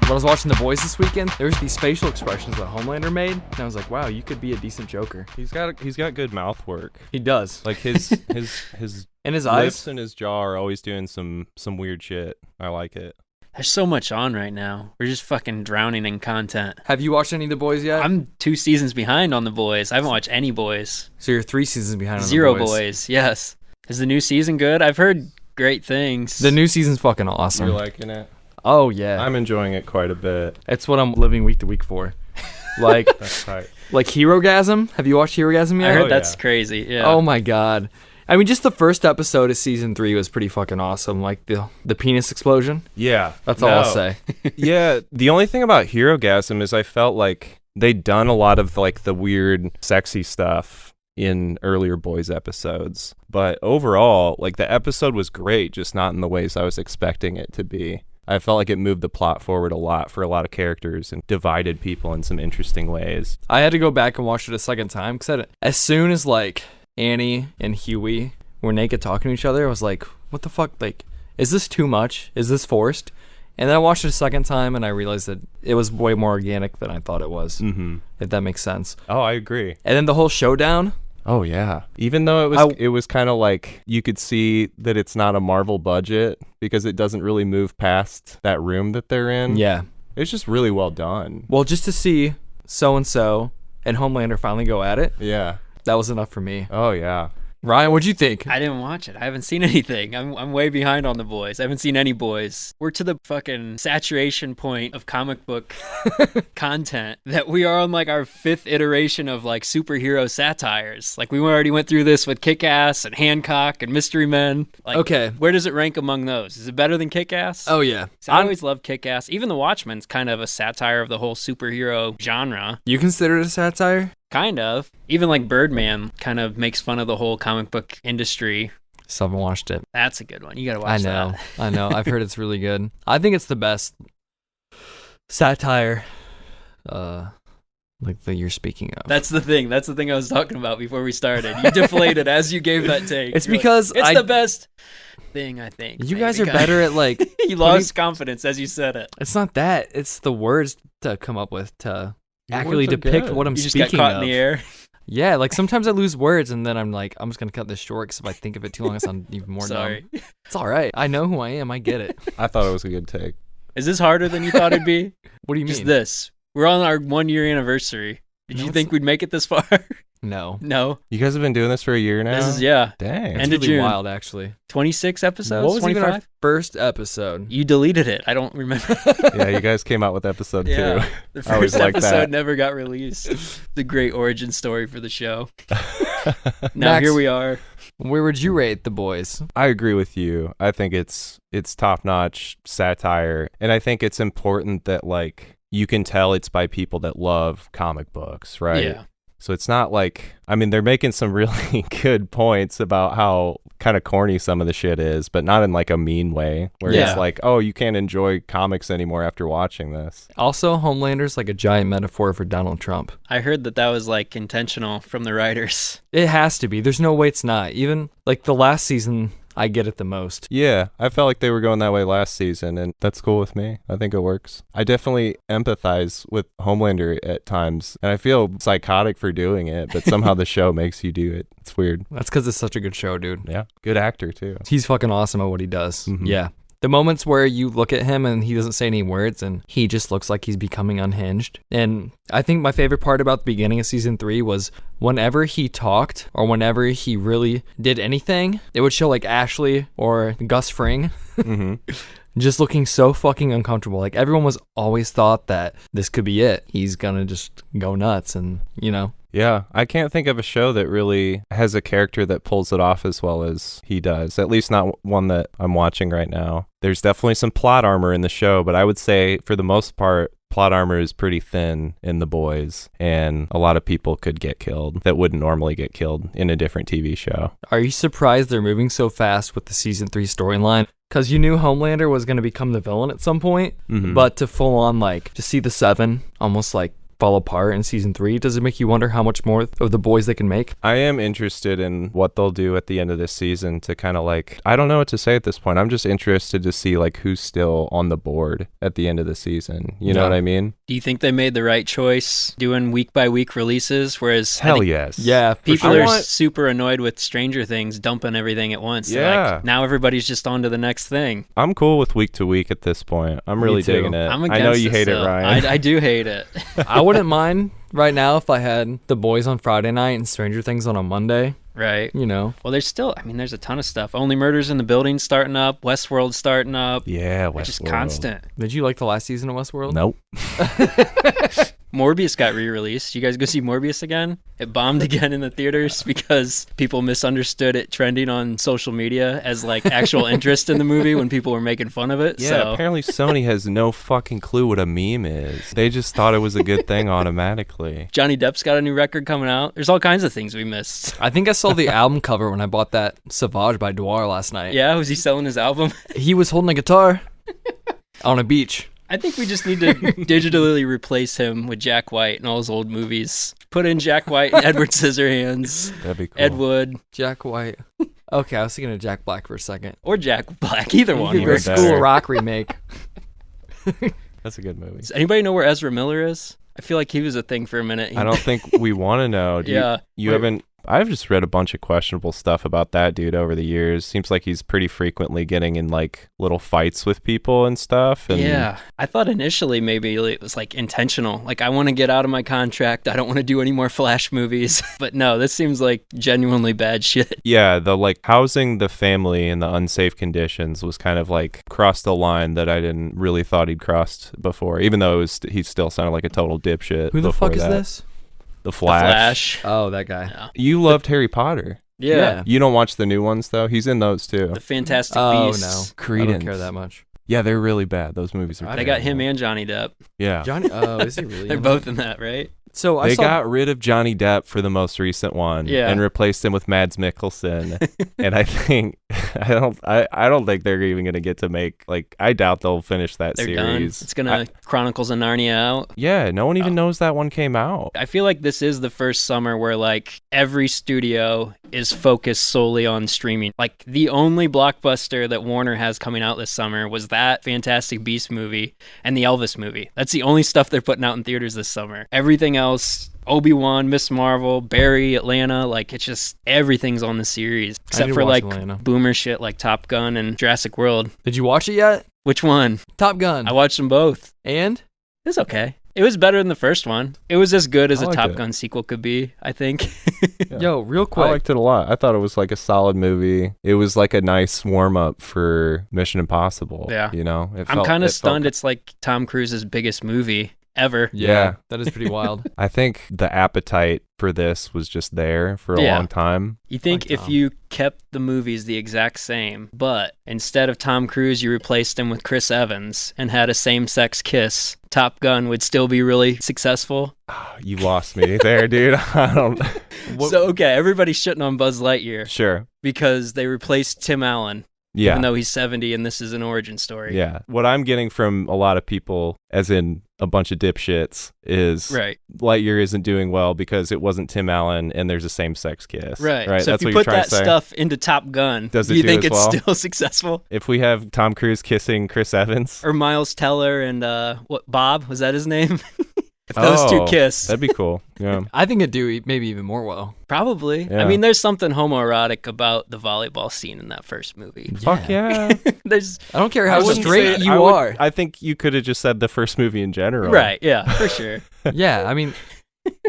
When I was watching The Boys this weekend, there was these facial expressions that Homelander made, and I was like, wow, you could be a decent Joker. He's got good mouth work. He does. Like his and his lips eyes and his jaw are always doing some weird shit. I like it. There's so much on right now. We're just fucking drowning in content. Have you watched any of The Boys yet? I'm 2 seasons behind on The Boys. I haven't watched any Boys. So you're 3 seasons behind on Zero The Boys. Boys, yes. Is the new season good? I've heard great things. The new season's fucking awesome. You're liking it? Oh, yeah. I'm enjoying it quite a bit. It's what I'm living week to week for. Like, That's tight. like Herogasm. Have you watched Herogasm yet? I heard Oh, that's yeah. crazy, yeah. Oh my god. I mean, just the first episode of season 3 was pretty fucking awesome. Like the penis explosion. Yeah. That's all I'll say. Yeah. The only thing about Herogasm is I felt like they'd done a lot of like the weird, sexy stuff in earlier Boys episodes. But overall, like the episode was great, just not in the ways I was expecting it to be. I felt like it moved the plot forward a lot for a lot of characters and divided people in some interesting ways. I had to go back and watch it a second time because as soon as like Annie and Huey were naked talking to each other, I was like, what the fuck? Like, is this too much? Is this forced? And then I watched it a second time and I realized that it was way more organic than I thought it was. Mm-hmm. If that makes sense. Oh, I agree. And then the whole showdown. Oh yeah. Even though it was kind of like you could see that it's not a Marvel budget because it doesn't really move past that room that they're in. Yeah. It's just really well done. Well, just to see so-and-so and Homelander finally go at it, Yeah. that was enough for me. Oh yeah. Ryan, what'd you think? I didn't watch it. I haven't seen anything. I'm way behind on The Boys. I haven't seen any Boys. We're to the fucking saturation point of comic book content that we are on like our 5th iteration of like superhero satires. Like we already went through this with Kick-Ass and Hancock and Mystery Men. Like, Okay. where does it rank among those? Is it better than Kick-Ass? Oh, yeah. So I always loved Kick-Ass. Even The Watchmen's kind of a satire of the whole superhero genre. You consider it a satire? Kind of. Even like Birdman kind of makes fun of the whole comic book industry. Still haven't watched it. That's a good one. You gotta watch that. I know. I've heard it's really good. I think it's the best satire like that you're speaking of. That's the thing. That's the thing I was talking about before we started. You deflated as you gave that take. It's You're because like, it's the best thing, I think. You guys are better at like You lost confidence as you said it. It's not that. It's the words to come up with to Your accurately words are depict good. what I'm You just speaking got caught of. in the air. Yeah, like sometimes I lose words and then I'm like, I'm just gonna cut this short because if I think of it too long, I sound even more Sorry. dumb. It's all right. I know who I am. I get it. I thought it was a good take. Is this harder than you thought it'd be? What do you Just mean? this. We're on our 1-year anniversary. Did No, you it's think we'd make it this far? No. No. You guys have been doing this for a year now? This is, yeah. Dang. It's End of really June. wild, actually. 26 episodes? What was even 25? our first episode? You deleted it. I don't remember. Yeah, you guys came out with episode 2. Yeah. The I always first like episode that. never got released. It's a great origin story for the show. Now Max, here we are. Where would you rate The Boys? I agree with you. I think it's top-notch satire, and I think it's important that like you can tell it's by people that love comic books, right? Yeah. So it's not like, I mean, they're making some really good points about how kind of corny some of the shit is, but not in like a mean way where Yeah. it's like, oh, you can't enjoy comics anymore after watching this. Also, Homelander's like a giant metaphor for Donald Trump. I heard that was like intentional from the writers. It has to be. There's no way it's not. Even like the last season, I get it the most. Yeah, I felt like they were going that way last season, and that's cool with me. I think it works. I definitely empathize with Homelander at times, and I feel psychotic for doing it, but somehow the show makes you do it. It's weird. That's because it's such a good show, dude. Yeah, good actor, too. He's fucking awesome at what he does. Mhm. Yeah. The moments where you look at him and he doesn't say any words and he just looks like he's becoming unhinged. And I think my favorite part about the beginning of season 3 was whenever he talked or whenever he really did anything, it would show like Ashley or Gus Fring Mm-hmm. just looking so fucking uncomfortable. Like everyone was always thought that this could be it. He's gonna just go nuts and, you know. Yeah, I can't think of a show that really has a character that pulls it off as well as he does, at least not one that I'm watching right now. There's definitely some plot armor in the show, but I would say for the most part, plot armor is pretty thin in The Boys, and a lot of people could get killed that wouldn't normally get killed in a different TV show. Are you surprised they're moving so fast with the season 3 storyline? Because you knew Homelander was going to become the villain at some point, Mhm. but to full on, like, to see the 7 almost like fall apart in season 3, does it make you wonder how much more of the boys they can make? I am interested in what they'll do at the end of this season to kind of like, I don't know what to say at this point. I'm just interested to see like who's still on the board at the end of the season. You know what I mean? Do you think they made the right choice doing week by week releases? Whereas Hell yes. Yeah, people are super annoyed with Stranger Things dumping everything at once. Yeah. Like, now everybody's just on to the next thing. I'm cool with week to week at this point. I'm really digging it. I know you hate it, Ryan. I do hate it. I wouldn't mind right now if I had The Boys on Friday night and Stranger Things on a Monday. Right. You know. Well, there's a ton of stuff. Only Murders in the Building starting up. Westworld starting up. Yeah, Westworld. Just constant. Did you like the last season of Westworld? Nope. Morbius got re-released. You guys go see Morbius again? It bombed again in the theaters because people misunderstood it trending on social media as like actual interest in the movie when people were making fun of it. Yeah, so. Apparently Sony has no fucking clue what a meme is. They just thought it was a good thing automatically. Johnny Depp's got a new record coming out. There's all kinds of things we missed. I think I saw the album cover when I bought that Sauvage by Dwar last night. Yeah, was he selling his album? He was holding a guitar on a beach. I think we just need to digitally replace him with Jack White in all his old movies. Put in Jack White and Edward Scissorhands. That'd be cool. Ed Wood. Jack White. Okay, I was thinking of Jack Black for a second. Or Jack Black, either one. Either works. School Rock remake. That's a good movie. Does anybody know where Ezra Miller is? I feel like he was a thing for a minute. I don't think we want to know. You haven't... I've just read a bunch of questionable stuff about that dude over the years. Seems like he's pretty frequently getting in like little fights with people and stuff. And yeah. I thought initially maybe it was like intentional. Like, I want to get out of my contract. I don't want to do any more Flash movies. But no, this seems like genuinely bad shit. Yeah, the like housing the family in the unsafe conditions was kind of like crossed the line that I didn't really thought he'd crossed before, even though he still sounded like a total dipshit. Who the fuck is this? The Flash. Oh, that guy. Yeah. You loved Harry Potter. Yeah. You don't watch the new ones, though? He's in those, too. The Fantastic Oh, Beasts. no. Credence. I don't care that much. Yeah, they're really bad. Those movies are They got him and Johnny Depp. Yeah. Johnny. Oh, is he really? They're both in that, right? So they got rid of Johnny Depp for the most recent one and replaced him with Mads Mikkelsen. And I think I don't think they're even gonna get to make I doubt they'll finish that They're series. done. It's gonna Chronicles of Narnia out. Yeah, no one even knows that one came out. I feel like this is the first summer where like every studio is focused solely on streaming. Like the only blockbuster that Warner has coming out this summer was that Fantastic Beasts movie and the Elvis movie. That's the only stuff they're putting out in theaters this summer. Everything else, Obi-Wan, Miss Marvel, Barry, Atlanta, like it's just everything's on the series except for like Atlanta. boomer shit like Top Gun and Jurassic World. Did you watch it yet? Which one? Top Gun. I watched them both. And? It was okay. It was better than the first one. It was as good as I a liked Top it. Gun sequel could be, I think. Yeah. Yo, real quick. I liked it a lot. I thought it was like a solid movie. It was like a nice warm-up for Mission Impossible. Yeah. You know? I'm kind of stunned it's like Tom Cruise's biggest movie ever. Yeah. That is pretty wild. I think the appetite for this was just there for a long time. You think Like if Tom. you kept the movies the exact same, but instead of Tom Cruise, you replaced him with Chris Evans and had a same-sex kiss, Top Gun would still be really successful? You lost me there, dude. I don't... So, okay, everybody's shitting on Buzz Lightyear Sure. because they replaced Tim Allen, Yeah. even though he's 70 and this is an origin story. Yeah. What I'm getting from a lot of people, as in a bunch of dipshits, is Right. Lightyear isn't doing well because it wasn't Tim Allen and there's a same-sex kiss. Right. Right. So That's if you what you're put trying that to say. stuff into Top Gun, Does it do you do think as it's well? still successful? If we have Tom Cruise kissing Chris Evans, Or Miles Teller and Bob, was that his name? If those two kiss. that'd be cool. Yeah. I think it'd do maybe even more well. Probably. Yeah. I mean, there's something homoerotic about the volleyball scene in that first movie. Fuck yeah. There's I don't care I how wouldn't straight say- you I would- are. I think you could have just said the first movie in general. right, yeah, for sure. Yeah, I mean,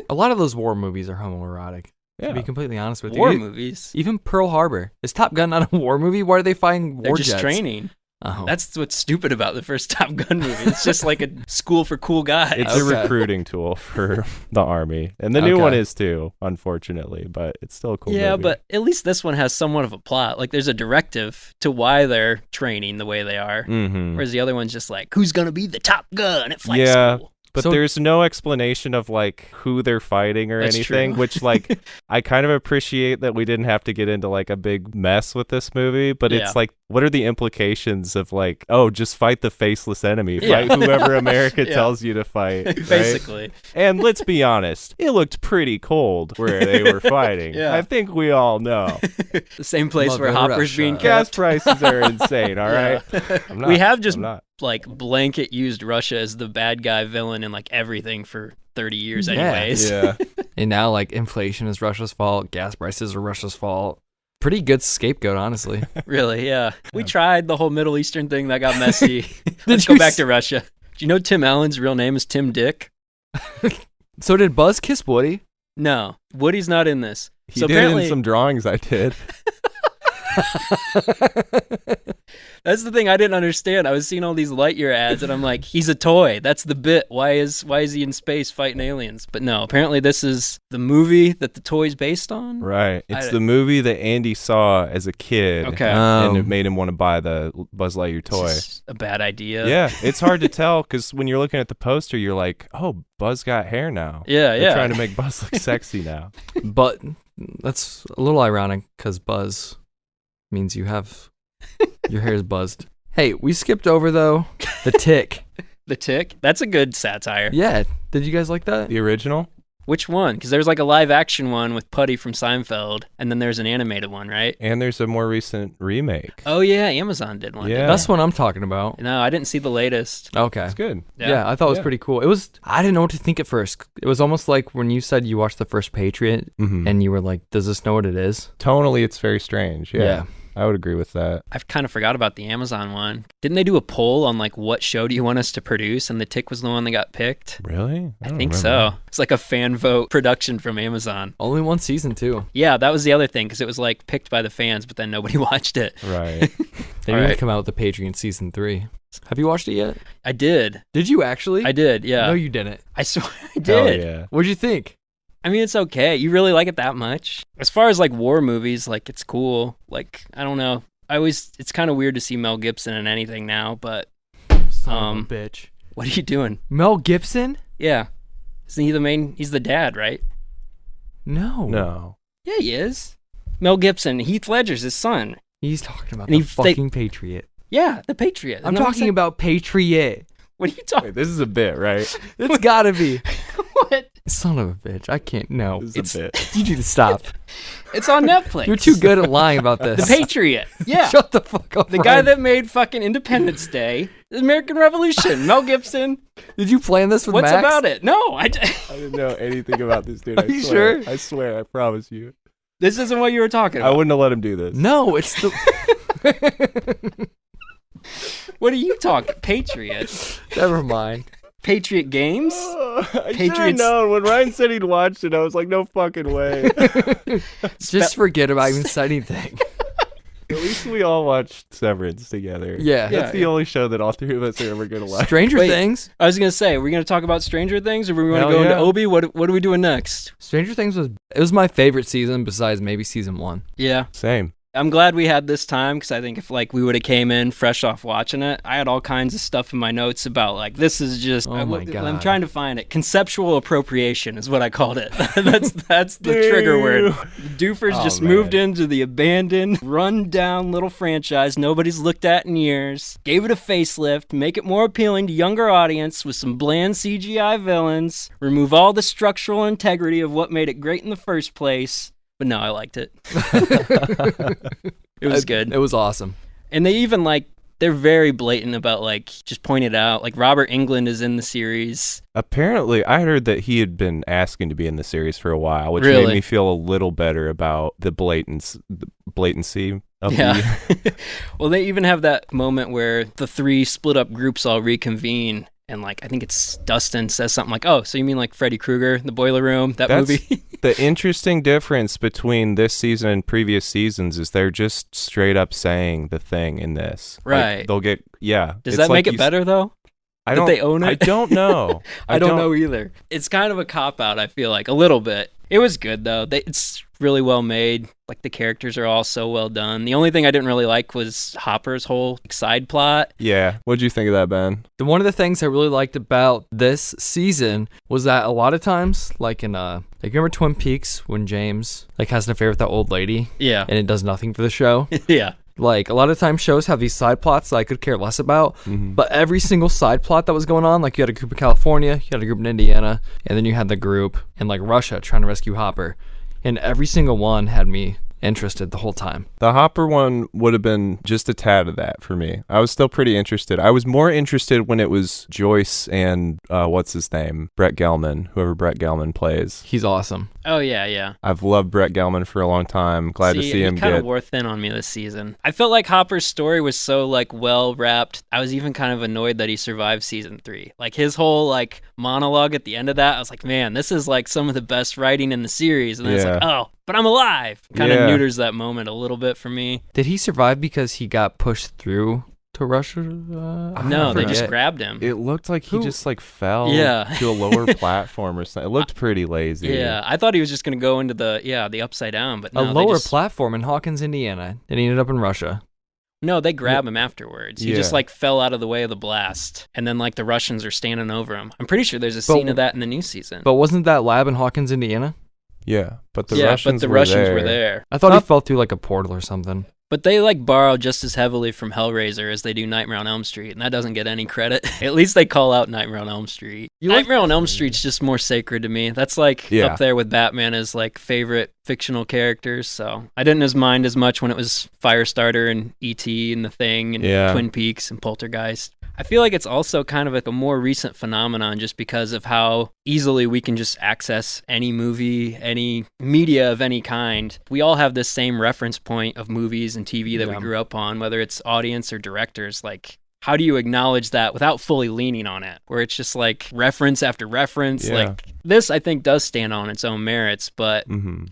a lot of those war movies are homoerotic. Yeah. To be completely honest with War you. movies. Even Pearl Harbor. Is Top Gun not a war movie? Why are they fighting war They're just jets? training. Oh. That's what's stupid about the first Top Gun movie. It's just like a school for cool guys. It's a Okay. recruiting tool for the army. And the new Okay. one is too, unfortunately, but it's still a cool yeah, movie. but at least this one has somewhat of a plot. Like there's a directive to why they're training the way they are. Mhm. Whereas the other one's just like, who's gonna be the top gun at flight Yeah. school? But So- there's no explanation of like who they're fighting or That's anything, true. which like I kind of appreciate that we didn't have to get into like a big mess with this movie, but Yeah. it's like, what are the implications of like, oh, just fight the faceless enemy, Yeah. fight whoever America Yeah. tells you to fight, right? Basically. And let's be honest, it looked pretty cold where they were fighting. Yeah. I think we all know. The same place where Mother Hopper's Russia. being Gas kept. prices are insane, all right? Yeah. I'm not, We have just I'm not. like blanket used Russia as the bad guy villain in like everything for 30 years Yeah. anyways. Yeah. And now, like, inflation is Russia's fault. Gas prices are Russia's fault. Pretty good scapegoat, honestly. Really, yeah. We tried the whole Middle Eastern thing that got messy. Did Let's go you back s- to Russia. Do you know Tim Allen's real name is Tim Dick? So did Buzz kiss Woody? No, Woody's not in this. He So did apparently, in some drawings I did. that's the thing I didn't understand. I was seeing all these Lightyear ads, and I'm like, he's a toy. That's the bit. Why is he in space fighting aliens? But no, apparently this is the movie that the toy's based on. Right. It's I- the movie that Andy saw as a kid. Okay. And it made him want to buy the Buzz Lightyear toy. It's just a bad idea. Yeah, it's hard to tell because when you're looking at the poster, you're like, oh, Buzz got hair now. Yeah, They're yeah. trying to make Buzz look sexy now. But that's a little ironic because Buzz means you have your hair's buzzed. Hey, we skipped over, though, the tick. The Tick. That's a good satire. Yeah. Did you guys like that? The original? Which one? Because there's like a live action one with Putty from Seinfeld, and then there's an animated one, right? And there's a more recent remake. Oh yeah, Amazon did one. Yeah. didn't That's what I'm talking about. they? No, I didn't see the latest. Okay. It's good. Yeah, I thought it was Yeah. pretty cool. I didn't know what to think at first. It was almost like when you said you watched the first Patriot Mhm. and you were like, does this know what it is? Tonally, it's very strange. Yeah. I would agree with that. I've kind of forgot about the Amazon one. Didn't they do a poll on like what show do you want us to produce? And the Tick was the one that got picked. Really? I don't think remember. so. It's like a fan vote production from Amazon. Only one season, too. Yeah, that was the other thing because it was like picked by the fans, but then nobody watched it. Right. They All need to right. come out with the Patriot season 3. Have you watched it yet? I did. Did you actually? I did. Yeah. No, you didn't. I swear I Hell did. yeah. What'd you think? I mean, it's okay. You really like it that much? As far as like war movies, like it's cool. Like, I don't know. It's kind of weird to see Mel Gibson in anything now, but Son of a bitch. what are you doing? Mel Gibson? Yeah. Isn't he the main? He's the dad, right? No. No. Yeah, he is. Mel Gibson, Heath Ledger's his son. He's talking about And the he- fucking Patriot. Yeah, the Patriot. I'm Isn't that what talking said? about Patriot. What are you talking Wait, this is a bit, right? It's gotta be. What? Son of a bitch. I can't. No. This is a bit. You need to stop. It's on Netflix. You're too good at lying about this. The Patriot. Yeah. Shut the fuck up. The guy that made fucking Independence Day, the American Revolution, Mel Gibson. Did you plan this with What's Max? about it? No, I didn't know anything about this dude. Are you sure? I swear. I promise you. This isn't what you were talking I about. wouldn't have let him do this. No, it's the. What are you talking? Patriot. Never mind. Patriot Games? I should have Patriots- known. When Ryan said he'd watched it, I was like, no fucking way. Just forget about even said anything. At least we all watched Severance together. Yeah. That's the only show that all three of us are ever going to watch. Stranger Wait. Things. I was gonna say, we're gonna talk about Stranger Things, or we want to Hell go into yeah. Obi? What are we doing next? Stranger Things was my favorite season besides maybe season 1. Yeah, Same. I'm glad we had this time because I think if like we would have came in fresh off watching it, I had all kinds of stuff in my notes about like this is just. Oh my I'm God. trying to find it. Conceptual appropriation is what I called it. that's the trigger word. Doofers Oh, just man. moved into the abandoned, run-down little franchise nobody's looked at in years. Gave it a facelift, make it more appealing to younger audience with some bland CGI villains. Remove all the structural integrity of what made it great in the first place. But no, I liked it. It was good. It was awesome. And they even like they're very blatant about like just pointed out like Robert Englund is in the series. Apparently, I heard that he had been asking to be in the series for a while, which Really? made me feel a little better about the blatancy of Yeah. Well, they even have that moment where the three split up groups all reconvene. And like I think it's Dustin says something like, "Oh, so you mean like Freddy Krueger, The Boiler Room, that That's- movie?" The interesting difference between this season and previous seasons is they're just straight up saying the thing in this. Like, Right. they'll get, yeah. Does It's that like make it you better though? I that don't, they own it? I don't know. I don't know either. It's kind of a cop out, I feel like, a little bit. It was good though. It's really well made. Like, the characters are all so well done. The only thing I didn't really like was Hopper's whole side plot. Yeah. What'd you think of that, Ben? One of the things I really liked about this season was that a lot of times, like in like, you remember Twin Peaks when James like has an affair with that old lady? Yeah. And it does nothing for the show? Yeah. Like, a lot of times shows have these side plots that I could care less about, but every single side plot that was going on, like, you had a group in California, you had a group in Indiana, and then you had the group in, like, Russia trying to rescue Hopper. And every single one had me interested the whole time. The Hopper one would have been just a tad of that for me. I was still pretty interested. I was more interested when it was Joyce and what's his name? Brett Gelman, whoever Brett Gelman plays. He's awesome. Oh, yeah. I've loved Brett Gelman for a long time. Glad to see him he kind get... of wore thin on me this season. I felt like Hopper's story was so, like, well wrapped. I was even kind of annoyed that he survived season 3. Like, his whole, like, monologue at the end of that, I was like, man, this is, like, some of the best writing in the series. And then it's like, oh, but I'm alive. Kind of neuters that moment a little bit for me. Did he survive because he got pushed through to Russia? No, they just grabbed him. It looked like he just like fell Yeah. to a lower platform or something. It looked pretty lazy. Yeah, I thought he was just going to go into the upside down, but no, a lower platform in Hawkins, Indiana, and he ended up in Russia. No, they grab him afterwards. He just like fell out of the way of the blast, and then like the Russians are standing over him. I'm pretty sure there's a scene of that in the new season. But wasn't that lab in Hawkins, Indiana? Yeah, but the Russians were there. I thought he fell through like a portal or something. But they like borrow just as heavily from Hellraiser as they do Nightmare on Elm Street, and that doesn't get any credit. At least they call out Nightmare on Elm Street. Nightmare on Elm Street's just more sacred to me. That's like up there with Batman as like favorite fictional characters. So I didn't mind as much when it was Firestarter and E.T. and The Thing and Twin Peaks and Poltergeist. I feel like it's also kind of like a more recent phenomenon just because of how easily we can just access any movie, any media of any kind. We all have this same reference point of movies and TV that we grew up on, whether it's audience or directors. Like, how do you acknowledge that without fully leaning on it? Where it's just like reference after reference. Like, this, I think, does stand on its own merits, but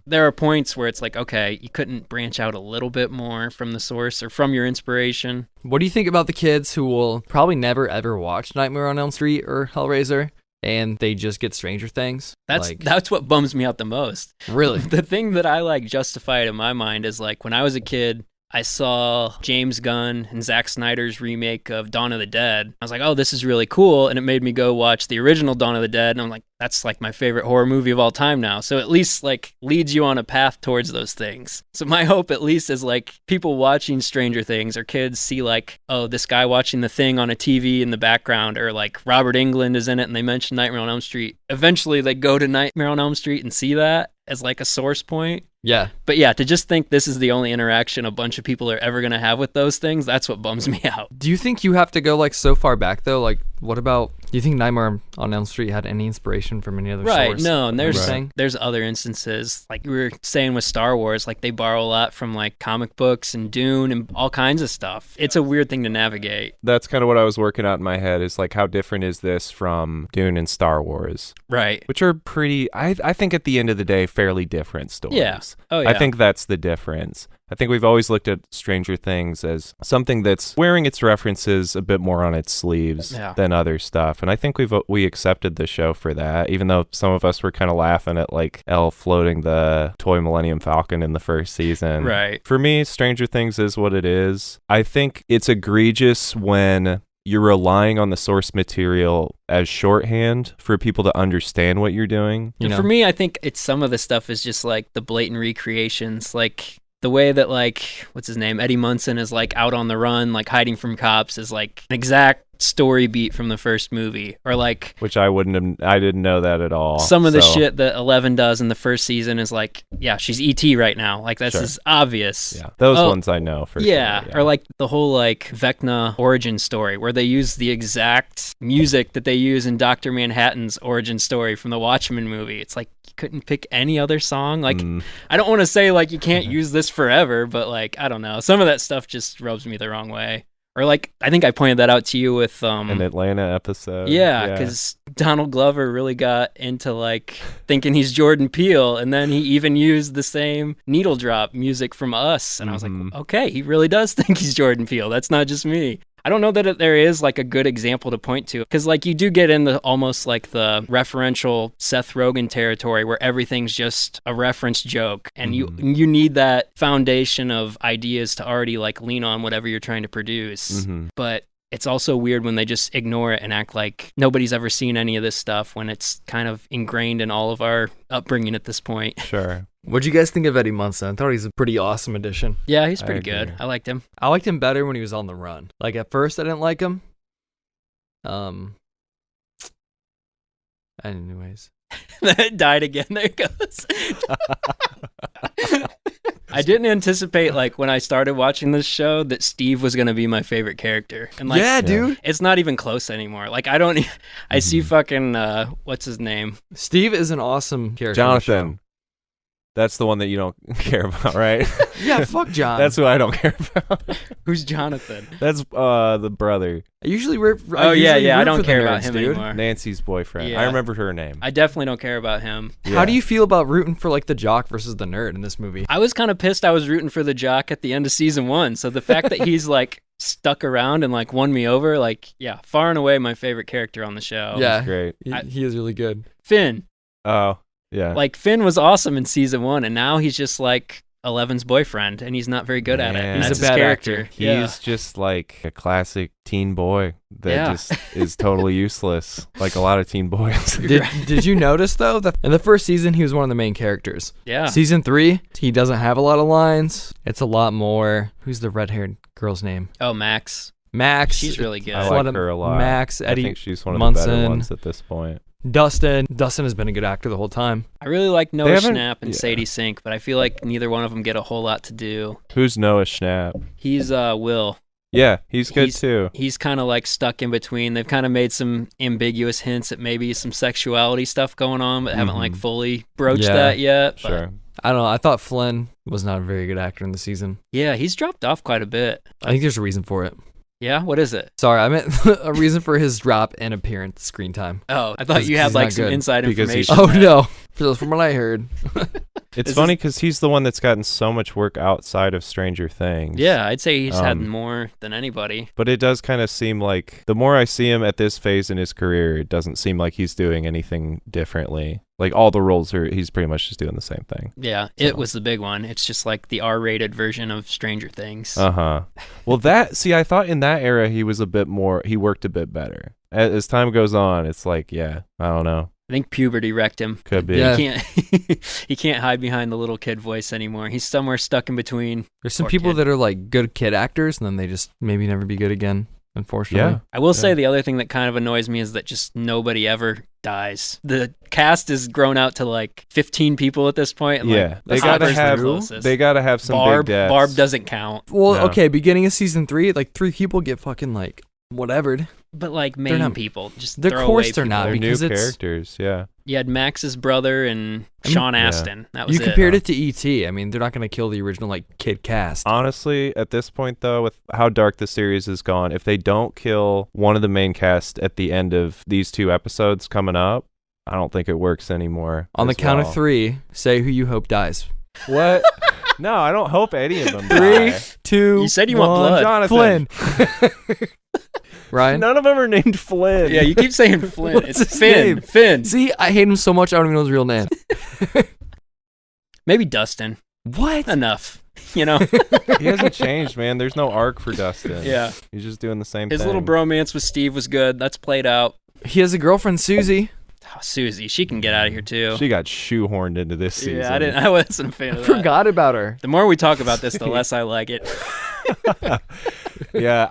there are points where it's like, okay, you couldn't branch out a little bit more from the source or from your inspiration. What do you think about the kids who will probably never ever watch Nightmare on Elm Street or Hellraiser, and they just get Stranger Things? That's what bums me out the most. Really? The thing that I like justify it in my mind is like when I was a kid, I saw James Gunn and Zack Snyder's remake of Dawn of the Dead. I was like, oh, this is really cool. And it made me go watch the original Dawn of the Dead. And I'm like, that's like my favorite horror movie of all time now. So at least like leads you on a path towards those things. So my hope at least is like people watching Stranger Things or kids see like, oh, this guy watching The Thing on a TV in the background, or like Robert Englund is in it and they mention Nightmare on Elm Street. Eventually they go to Nightmare on Elm Street and see that as like a source point. Yeah. But yeah, to just think this is the only interaction a bunch of people are ever going to have with those things, that's what bums me out. Do you think you have to go like so far back though? Like, what about, do you think Nightmare on Elm Street had any inspiration from any other source? Right, no, and there's other instances, like we were saying with Star Wars, like they borrow a lot from like comic books and Dune and all kinds of stuff. It's a weird thing to navigate. That's kind of what I was working out in my head, is like, how different is this from Dune and Star Wars? Right. Which are pretty, I think at the end of the day, fairly different stories. Yeah. Oh, yeah. I think that's the difference. I think we've always looked at Stranger Things as something that's wearing its references a bit more on its sleeves than other stuff. And I think we accepted the show for that, even though some of us were kind of laughing at like Elle floating the toy Millennium Falcon in the first season. Right. For me, Stranger Things is what it is. I think it's egregious when you're relying on the source material as shorthand for people to understand what you're doing. And for me, I think it's some of the stuff is just like the blatant recreations, like the way that like, what's his name? Eddie Munson is like out on the run, like hiding from cops is like an exact story beat from the first movie, or like, which I didn't know that at all. Some of the shit that 11 does in the first season is like, yeah, she's E.T. right now. Like this is obvious. Yeah, those ones I know for sure. Yeah, or like the whole like Vecna origin story where they use the exact music that they use in Dr. Manhattan's origin story from the Watchmen movie. It's like you couldn't pick any other song. Like I don't want to say like you can't use this forever, but like I don't know. Some of that stuff just rubs me the wrong way. Or like, I think I pointed that out to you with an Atlanta episode. Yeah, because Donald Glover really got into like thinking he's Jordan Peele, and then he even used the same needle drop music from Us, and I was like, okay, he really does think he's Jordan Peele. That's not just me. I don't know that there is like a good example to point to, because like you do get in the almost like the referential Seth Rogen territory where everything's just a reference joke, and you need that foundation of ideas to already like lean on whatever you're trying to produce. But it's also weird when they just ignore it and act like nobody's ever seen any of this stuff when it's kind of ingrained in all of our upbringing at this point. Sure. What'd you guys think of Eddie Munson? I thought he's a pretty awesome addition. Yeah, he's pretty good. I liked him. I liked him better when he was on the run. Like at first I didn't like him. Anyways. That died again. There it goes. I didn't anticipate, like, when I started watching this show that Steve was going to be my favorite character. And like, yeah, dude. It's not even close anymore. Like, I see fucking, what's his name? Steve is an awesome character. Jonathan. That's the one that you don't care about, right? Yeah, fuck John. That's who I don't care about. Who's Jonathan? That's the brother. I usually I don't care about him dude. anymore. Nancy's boyfriend. Yeah. I remembered her name. I definitely don't care about him. Yeah. How do you feel about rooting for like the jock versus the nerd in this movie? I was kind of pissed I was rooting for the jock at the end of season 1. So the fact that he's like stuck around and like won me over, like, yeah, far and away my favorite character on the show. Yeah, great. He is really good. Finn. Oh, yeah. Like, Finn was awesome in season 1, and now he's just like Eleven's boyfriend, and he's not very good at it. Man. That's He's a his bad character. actor. He's just like a classic teen boy that just is totally useless, like a lot of teen boys. Did you notice though that in the first season he was one of the main characters? Yeah. Season 3, he doesn't have a lot of lines. It's a lot more. Who's the red-haired girl's name? Oh, Max. Max. She's really good. I like her a lot. Max, Eddie I think she's one of Munson, the better ones at this point. Dustin has been a good actor the whole time. I really like Noah Schnapp and Sadie Sink, but I feel like neither one of them get a whole lot to do. Who's Noah Schnapp? He's Will. Yeah, he's good too. He's kind of like stuck in between. They've kind of made some ambiguous hints at maybe some sexuality stuff going on, but haven't like fully broached that yet. But Sure. I don't know. I thought Flynn was not a very good actor in the season. yeah, he's dropped off quite a bit. I think there's a reason for it. Yeah, what is it? Sorry, I meant a reason for his drop in appearance screen time. Oh, I thought you had he's like not some good. inside Because he's- information. Oh no, from what I heard. It's funny because he's the one that's gotten so much work outside of Stranger Things. Yeah, I'd say he's had more than anybody. But it does kind of seem like the more I see him at this phase in his career, it doesn't seem like he's doing anything differently. Like all the roles he's pretty much just doing the same thing. Yeah, it was the big one. It's just like the R-rated version of Stranger Things. Uh-huh. Well, I thought in that era he worked a bit better. As time goes on, it's like, yeah, I don't know. I think puberty wrecked him. Could be. Yeah. He can't hide behind the little kid voice anymore. He's somewhere stuck in between. There's some Poor people kid. that are like good kid actors, and then they just maybe never be good again, unfortunately. Yeah. I will say the other thing that kind of annoys me is that just nobody ever dies. The cast is grown out to like 15 people at this point. And Yeah. like, They Hopper's gotta the have closest. they gotta have some Barb, big deaths. Barb doesn't count. Well, No. okay, beginning of season 3, like 3 people get fucking like whatevered. But like They're main not- people, just Of throw course away they're people. not, They're new because it's- characters, yeah. You had Max's brother and Sean Astin. That was You it. compared it to E.T. I mean, they're not going to kill the original like kid cast. Honestly, at this point though, with how dark the series has gone, if they don't kill one of the main cast at the end of these 2 episodes coming up, I don't think it works anymore. On the as count well. of 3, say who you hope dies. What? No, I don't hope any of them 3, die. 2, You said you want 1. blood. Jonathan. Flynn. Ryan? None of them are named Flynn. Yeah, you keep saying Flynn. What's It's his Finn. name? Finn. See, I hate him so much, I don't even know his real name. Maybe Dustin. What? Enough. You know? He hasn't changed, man. There's no arc for Dustin. Yeah. He's just doing the same His thing. little bromance with Steve was good. That's played out. He has a girlfriend, Susie. Oh, Susie, she can get out of here too. She got shoehorned into this season. Yeah, I wasn't a fan I of that. forgot about her. The more we talk about this, the less I like it. Yeah,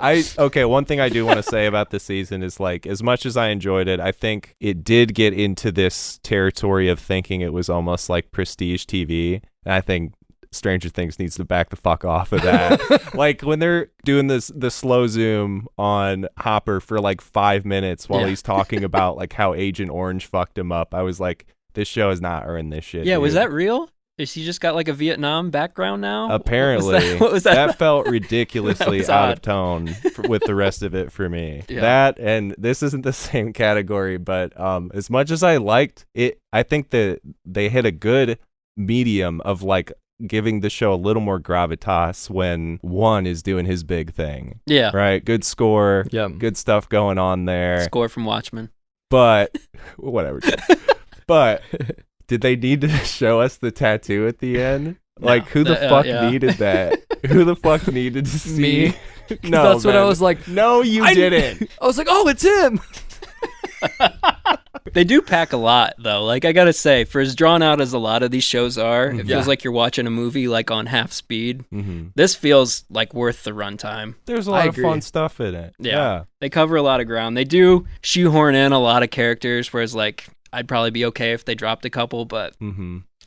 one thing I do want to say about the season is like, as much as I enjoyed it, I think it did get into this territory of thinking it was almost like prestige TV. And I think Stranger Things needs to back the fuck off of that. Like when they're doing the slow zoom on Hopper for like 5 minutes while he's talking about like how Agent Orange fucked him up, I was like, this show has not earned this shit. Yeah, was dude. that real? Is he just got like a Vietnam background now? Apparently. What was that? That felt ridiculously was out odd. of tone with the rest of it for me. Yeah. That, and this isn't the same category, but as much as I liked it, I think that they hit a good medium of like giving the show a little more gravitas when one is doing his big thing. Yeah. Right? Good score. Yep. Good stuff going on there. Score from Watchmen. But, whatever. But, did they need to show us the tattoo at the end? No. Like, who the fuck needed that? Who the fuck needed to see? Me. No, That's what I was like. No, you didn't. I was like, oh, it's him. They do pack a lot, though. Like, I gotta say, for as drawn out as a lot of these shows are, it feels like you're watching a movie, like, on half speed. Mm-hmm. This feels, like, worth the runtime. There's a lot of fun stuff in it. Yeah. They cover a lot of ground. They do shoehorn in a lot of characters, whereas, like, I'd probably be okay if they dropped a couple, but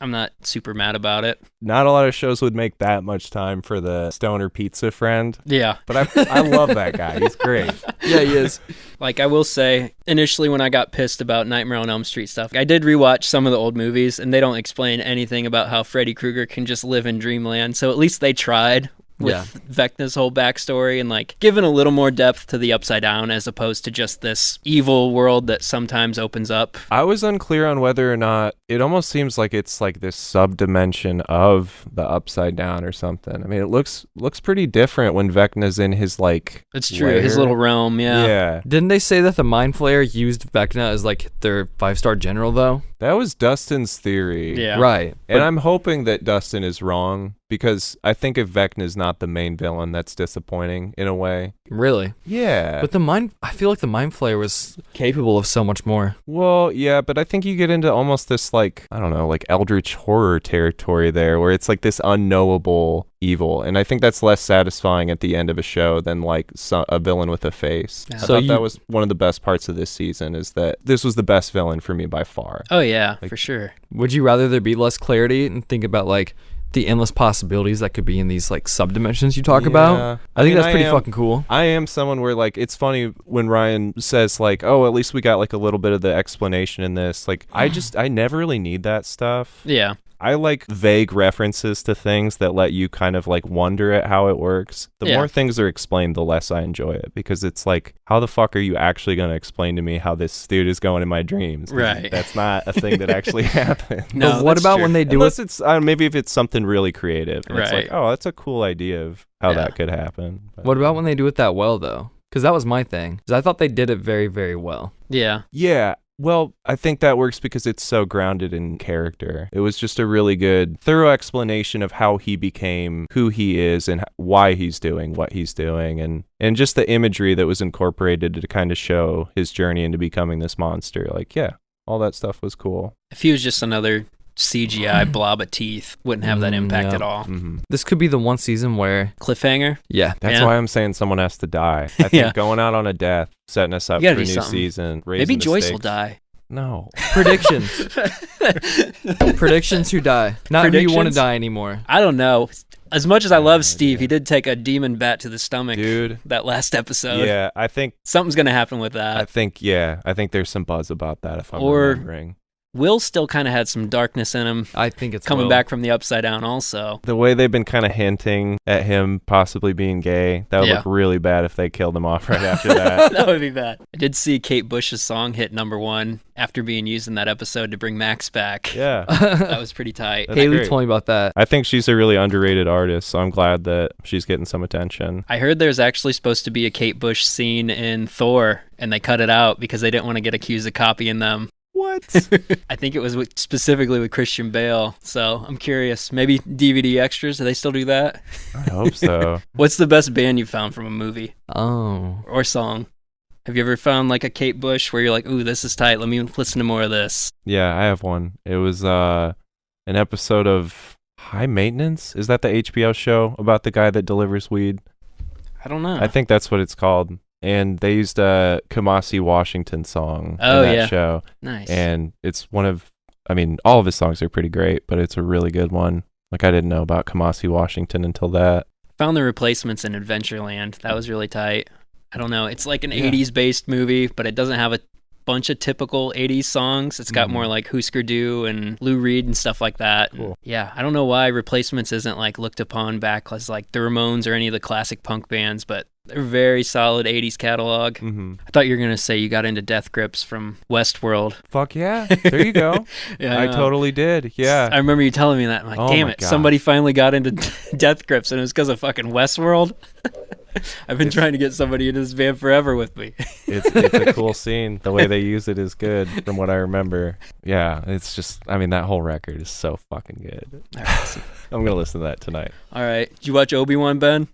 I'm not super mad about it. Not a lot of shows would make that much time for the stoner pizza friend. Yeah. But I love that guy. He's great. Yeah, he is. Like, I will say, initially when I got pissed about Nightmare on Elm Street stuff, I did rewatch some of the old movies, and they don't explain anything about how Freddy Krueger can just live in dreamland. So at least they tried with Vecna's whole backstory and, like, giving a little more depth to the Upside Down as opposed to just this evil world that sometimes opens up. I was unclear on whether or not it almost seems like it's like this sub-dimension of the Upside Down or something. I mean, it looks pretty different when Vecna's in his, like, It's true, lair. his little realm, yeah. Yeah. Didn't they say that the Mind Flayer used Vecna as like their 5-star general though? That was Dustin's theory. Yeah. Right. And I'm hoping that Dustin is wrong because I think if Vecna's not the main villain, that's disappointing in a way. Really? Yeah. But I feel like the Mind Flayer was capable of so much more. Well, yeah, but I think you get into almost this, like, I don't know, like eldritch horror territory there where it's like this unknowable evil. And I think that's less satisfying at the end of a show than like a villain with a face. Yeah. I So thought that was one of the best parts of this season is that this was the best villain for me by far. Oh, yeah, Like- for sure. Would you rather there be less clarity and think about like the endless possibilities that could be in these like subdimensions you talk Yeah. about? I think mean, that's pretty fucking cool. I am someone where, like, it's funny when Ryan says, like, oh, at least we got, like, a little bit of the explanation in this. Like, I never really need that stuff. Yeah. I like vague references to things that let you kind of, like, wonder at how it works. The Yeah. more things are explained, the less I enjoy it. Because it's like, how the fuck are you actually going to explain to me how this dude is going in my dreams? 'Cause Right. That's not a thing that actually happened. No, But what that's about true. when they do Unless it? it's, maybe if it's something really creative. And It's like, Right. oh, that's a cool idea of how Yeah. that could happen. But, What about when they do it that well though? Because that was my thing. Because I thought they did it very, very well. Yeah. Yeah. Well, I think that works because it's so grounded in character. It was just a really good, thorough explanation of how he became who he is and why he's doing what he's doing. And just the imagery that was incorporated to kind of show his journey into becoming this monster. Like, yeah, all that stuff was cool. If he was just another CGI blob of teeth, wouldn't have that impact yeah. at all. Mm-hmm. This could be the one season where, Cliffhanger? yeah, That's Yeah. why I'm saying someone has to die. I think Yeah. going out on a death, setting us up You for gotta a do new something. season. raising Maybe the Joyce will stakes. die. No. predictions. Predictions who die. Not who you want to Predictions? die anymore. I don't know. As much as I love Steve, idea. he did take a demon bat to the stomach Dude. that last episode. Yeah, I think Something's going to happen with that. I think there's some buzz about that if I'm Or- remembering. Will still kind of had some darkness in him I think it's coming Will. back from the Upside Down also. The way they've been kind of hinting at him possibly being gay, that would Yeah. look really bad if they killed him off right after that. That would be bad. I did see Kate Bush's song hit #1 after being used in that episode to bring Max back. Yeah. That was pretty tight. That's Haley great. told me about that. I think she's a really underrated artist, so I'm glad that she's getting some attention. I heard there's actually supposed to be a Kate Bush scene in Thor, and they cut it out because they didn't want to get accused of copying them. What? I think it was specifically with Christian Bale, so I'm curious. Maybe DVD extras, do they still do that? I hope so. What's the best band you found from a movie Oh. or song? Have you ever found like a Kate Bush where you're like, ooh, this is tight, let me listen to more of this? Yeah, I have one. It was an episode of High Maintenance. Is that the HBO show about the guy that delivers weed? I don't know. I think that's what it's called. And they used a Kamasi Washington song Oh, in that yeah. show. Nice. And it's one of, I mean, all of his songs are pretty great, but it's a really good one. Like, I didn't know about Kamasi Washington until that. Found the Replacements in Adventureland. That was really tight. I don't know. It's like an Yeah. 80s based movie, but it doesn't have a bunch of typical 80s songs. It's got more like Husker Du and Lou Reed and stuff like that. Cool. Yeah, I don't know why Replacements isn't like looked upon back as like the Ramones or any of the classic punk bands, but they're very solid 80s catalog. I thought you were going to say you got into Death Grips from Westworld. Fuck yeah. There you go. Yeah, I totally did. Yeah. I remember you telling me that. I'm like, damn my it, God. somebody finally got into Death Grips, and it was because of fucking Westworld. I've been trying to get somebody into this band forever with me. It's a cool scene. The way they use it is good from what I remember. Yeah, it's just, I mean, that whole record is so fucking good. All right. I'm going to listen to that tonight. All right. Did you watch Obi-Wan, Ben?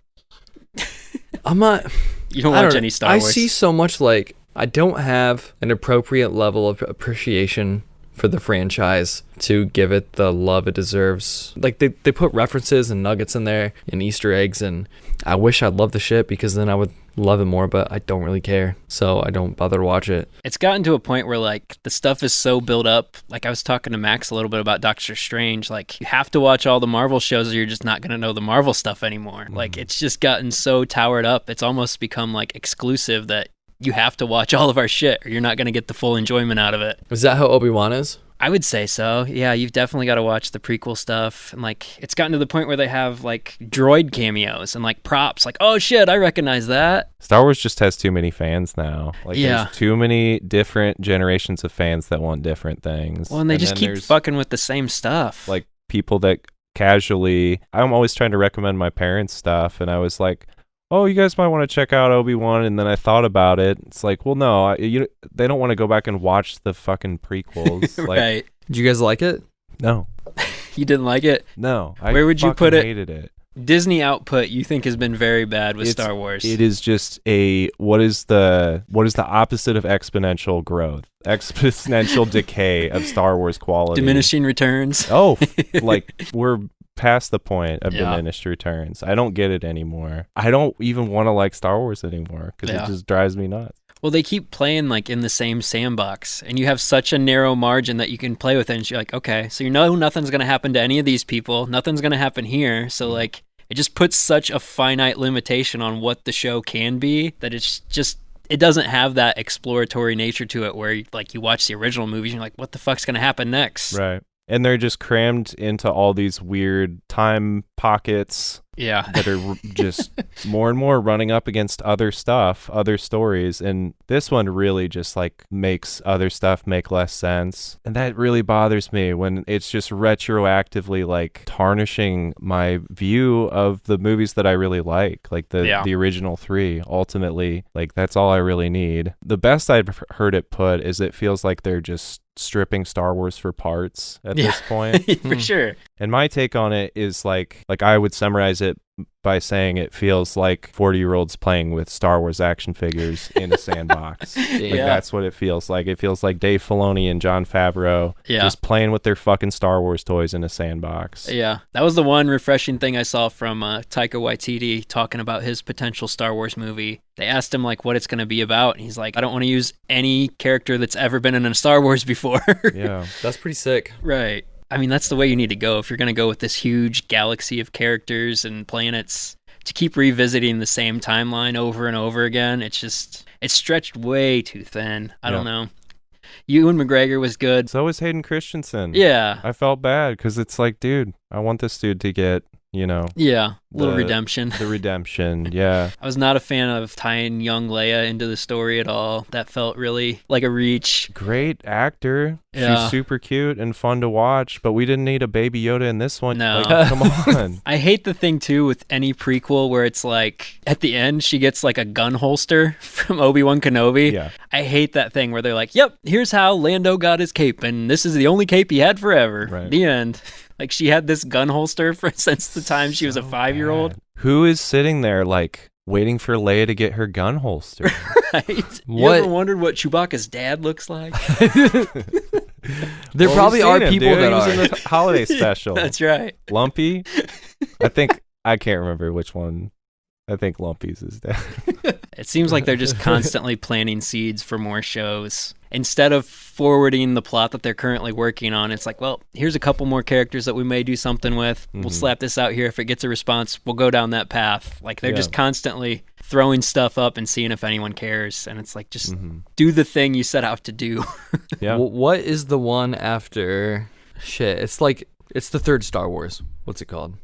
I'm not. You don't I watch don't- any Star I Wars. see so much like I don't have an appropriate level of appreciation for the franchise to give it the love it deserves. Like they put references and nuggets in there and Easter eggs, and I wish I'd love the shit because then I would love it more, but I don't really care, so I don't bother to watch it. It's gotten to a point where like the stuff is so built up. Like I was talking to Max a little bit about Doctor Strange. Like you have to watch all the Marvel shows or you're just not going to know the Marvel stuff anymore. Like it's just gotten so towered up. It's almost become like exclusive that you have to watch all of our shit or you're not going to get the full enjoyment out of it. Is that how Obi-Wan is? I would say so. Yeah, you've definitely got to watch the prequel stuff. And like it's gotten to the point where they have like droid cameos and like props. Like, oh shit, I recognize that. Star Wars just has too many fans now. Like, Yeah. there's too many different generations of fans that want different things. Well, and they just then keep there's, fucking with the same stuff. like, people that casually... I'm always trying to recommend my parents stuff, and I was like, oh, you guys might want to check out Obi-Wan, and then I thought about it. It's like, well, no, they don't want to go back and watch the fucking prequels. Like, right. Did you guys like it? no. You didn't like it? No. Where would you fucking put it? hated it. Disney output you think has been very bad with It's- Star Wars. It is just what is the opposite of exponential growth? Exponential decay of Star Wars quality. Diminishing returns. Oh, like we're past the point of Yeah. diminished returns. I don't get it anymore. I don't even want to like Star Wars anymore because Yeah. it just drives me nuts. Well, they keep playing like in the same sandbox, and you have such a narrow margin that you can play with it. And you're like, okay, so you know nothing's gonna happen to any of these people. Nothing's gonna happen here. So like, it just puts such a finite limitation on what the show can be that it's just. It doesn't have that exploratory nature to it where like you watch the original movies and you're like, what the fuck's gonna happen next? Right. And they're just crammed into all these weird time pockets Yeah. that are just more and more running up against other stuff, other stories. And this one really just like makes other stuff make less sense. And that really bothers me when it's just retroactively like tarnishing my view of the movies that I really like the original three. Ultimately, like that's all I really need. The best I've heard it put is it feels like they're just stripping Star Wars for parts at this point. For sure. And my take on it is like I would summarize it by saying it feels like 40-year-olds playing with Star Wars action figures in a sandbox. Like that's what it feels like. It feels like Dave Filoni and Jon Favreau just playing with their fucking Star Wars toys in a sandbox. Yeah, that was the one refreshing thing I saw from Taika Waititi talking about his potential Star Wars movie. They asked him like what it's going to be about, and he's like, I don't want to use any character that's ever been in a Star Wars before. Yeah. That's pretty sick. Right. I mean, that's the way you need to go if you're going to go with this huge galaxy of characters and planets. To keep revisiting the same timeline over and over again, it's stretched way too thin. I don't know. Ewan McGregor was good. So is Hayden Christensen. Yeah. I felt bad because it's like, dude, I want this dude to get, Little redemption. The redemption, yeah. I was not a fan of tying young Leia into the story at all. That felt really like a reach. Great actor. Yeah. She's super cute and fun to watch, but we didn't need a Baby Yoda in this one. No. Like, come on. I hate the thing too with any prequel where it's like at the end she gets like a gun holster from Obi-Wan Kenobi. Yeah. I hate that thing where they're like, yep, here's how Lando got his cape and this is the only cape he had forever. Right. The end. Like she had this gun holster since the time she was a 5-year-old. Bad. Who is sitting there like waiting for Leia to get her gun holster? Right? You What? ever wondered what Chewbacca's dad looks like? There probably we've are seen him, people dude. that He was are. in the holiday special. That's right. Lumpy. I can't remember which one I think Lumpy's is dead. It seems like they're just constantly planting seeds for more shows. Instead of forwarding the plot that they're currently working on, it's like, well, here's a couple more characters that we may do something with. We'll slap this out here. If it gets a response, we'll go down that path. Like, they're just constantly throwing stuff up and seeing if anyone cares. And it's like, just do the thing you set out to do. Yeah. What is the one after... Shit, it's the third Star Wars. What's it called?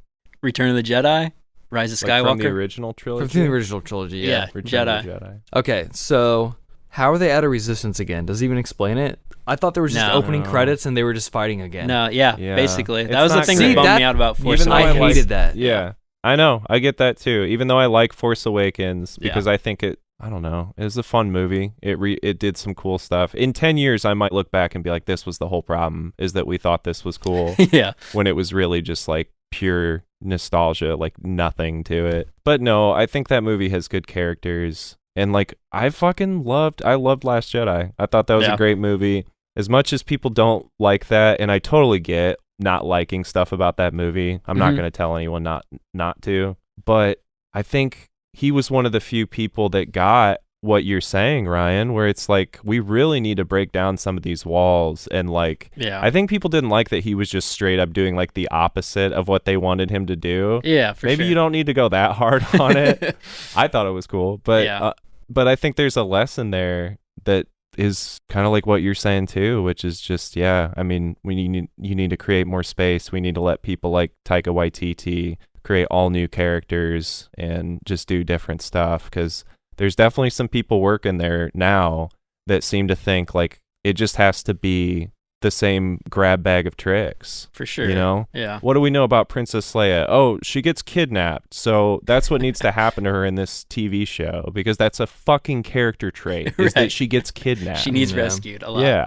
Return of the Jedi? Rise of Skywalker? From the original trilogy? From the original trilogy, yeah. Return of the Jedi. Okay, so how are they out of Resistance again? Does it even explain it? I thought there was just opening credits and they were just fighting again. No, basically. That was It's the not thing great. that bummed me out about Force Even though Awakens. I hated that. Yeah. I know. I get that too. Even though I like Force Awakens because I think I don't know. It was a fun movie. It did some cool stuff. In 10 years, I might look back and be like, this was the whole problem, is that we thought this was cool. Yeah. When it was really just like pure nostalgia, like nothing to it. But no, I think that movie has good characters. And like, I loved Last Jedi. I thought that was a great movie. As much as people don't like that, and I totally get not liking stuff about that movie. I'm not going to tell anyone not to. But I think he was one of the few people that got what you're saying, Ryan, where it's like, we really need to break down some of these walls. And like, I think people didn't like that he was just straight up doing like the opposite of what they wanted him to do. Yeah, for Maybe sure. you don't need to go that hard on it. I thought it was cool, but but I think there's a lesson there that is kind of like what you're saying too, which is just, I mean, you need to create more space. We need to let people like Taika Waititi create all new characters and just do different stuff, because there's definitely some people working there now that seem to think like it just has to be the same grab bag of tricks. For sure. You know? Yeah. What do we know about Princess Leia? Oh, she gets kidnapped. So that's what needs to happen to her in this TV show, because that's a fucking character trait, is that she gets kidnapped. She needs rescued a lot. Yeah.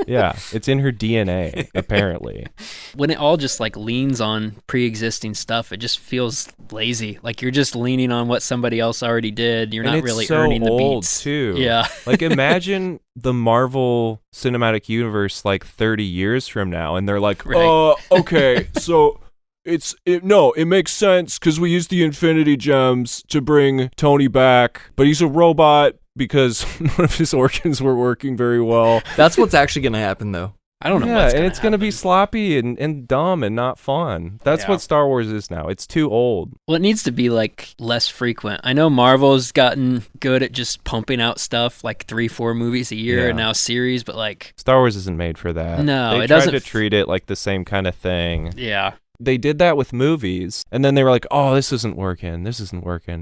Yeah, it's in her DNA, apparently. When it all just like leans on pre-existing stuff, it just feels lazy. Like you're just leaning on what somebody else already did. You're not really earning the beats. Too. Yeah. Like, imagine the Marvel Cinematic Universe like 30 years from now, and they're like, okay, so it makes sense because we use the Infinity Gems to bring Tony back, but he's a robot because none of his organs were working very well. That's what's actually going to happen, though. I don't know. Yeah, and it's going to be sloppy and dumb and not fun. That's what Star Wars is now. It's too old. Well, it needs to be like less frequent. I know Marvel's gotten good at just pumping out stuff like 3-4 movies a year and now series, but like Star Wars isn't made for that. No, they it tried doesn't to treat it like the same kind of thing. Yeah. They did that with movies, and then they were like, oh, this isn't working.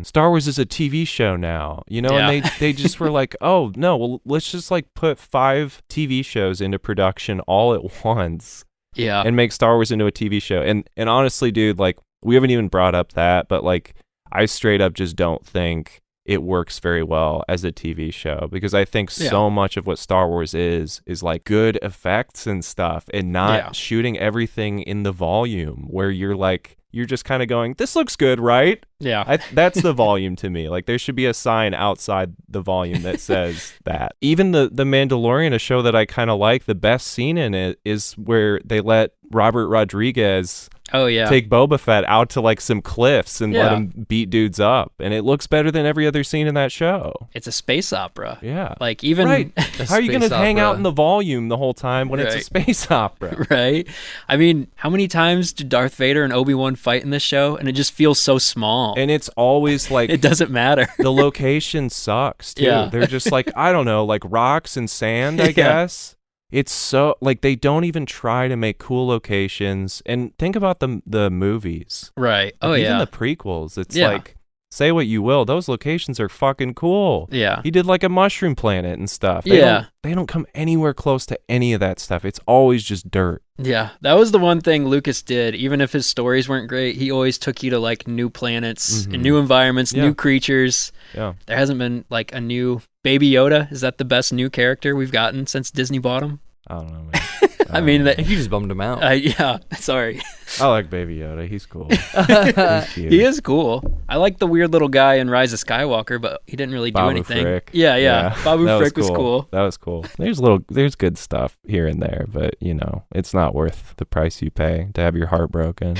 Star Wars is a TV show now, you know? And they just were like, oh, no, well, let's just like put 5 TV shows into production all at once. Yeah. And make Star Wars into a TV show. And honestly, dude, like, we haven't even brought up that, but like, I straight up just don't think it works very well as a TV show, because I think so much of what Star Wars is like good effects and stuff, and not shooting everything in the volume where you're just kind of going, this looks good, right? Yeah. That's the volume to me. Like, there should be a sign outside the volume that says that. Even the Mandalorian, a show that I kind of like, the best scene in it is where they let Robert Rodriguez take Boba Fett out to like some cliffs and let him beat dudes up, and it looks better than every other scene in that show. It's a space opera. Yeah. Like, even How are you gonna hang out in the volume the whole time when it's a space opera? Right. I mean, how many times did Darth Vader and Obi-Wan fight in this show, and it just feels so small, and it's always like it doesn't matter. The location sucks too. They're just like, I don't know, like rocks and sand, I guess. It's so like they don't even try to make cool locations. And think about the movies. Right. Like, even the prequels. It's like, say what you will, those locations are fucking cool. Yeah. He did like a mushroom planet and stuff. They don't come anywhere close to any of that stuff. It's always just dirt. Yeah, that was the one thing Lucas did. Even if his stories weren't great, he always took you to like new planets and new environments, new creatures. Yeah. There hasn't been like a new Baby Yoda. Is that the best new character we've gotten since Disney bought him? I don't know, man. I mean, I think you just bummed him out. Yeah, sorry. I like Baby Yoda. He's cool. He's cute. He is cool. I like the weird little guy in Rise of Skywalker, but he didn't really do Babu anything. Frick. Yeah. Babu Frick was cool. That was cool. There's good stuff here and there, but you know, it's not worth the price you pay to have your heart broken.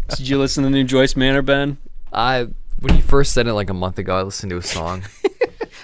Did you listen to the new Joyce Manor, Ben? I When you first said it like a month ago, I listened to a song.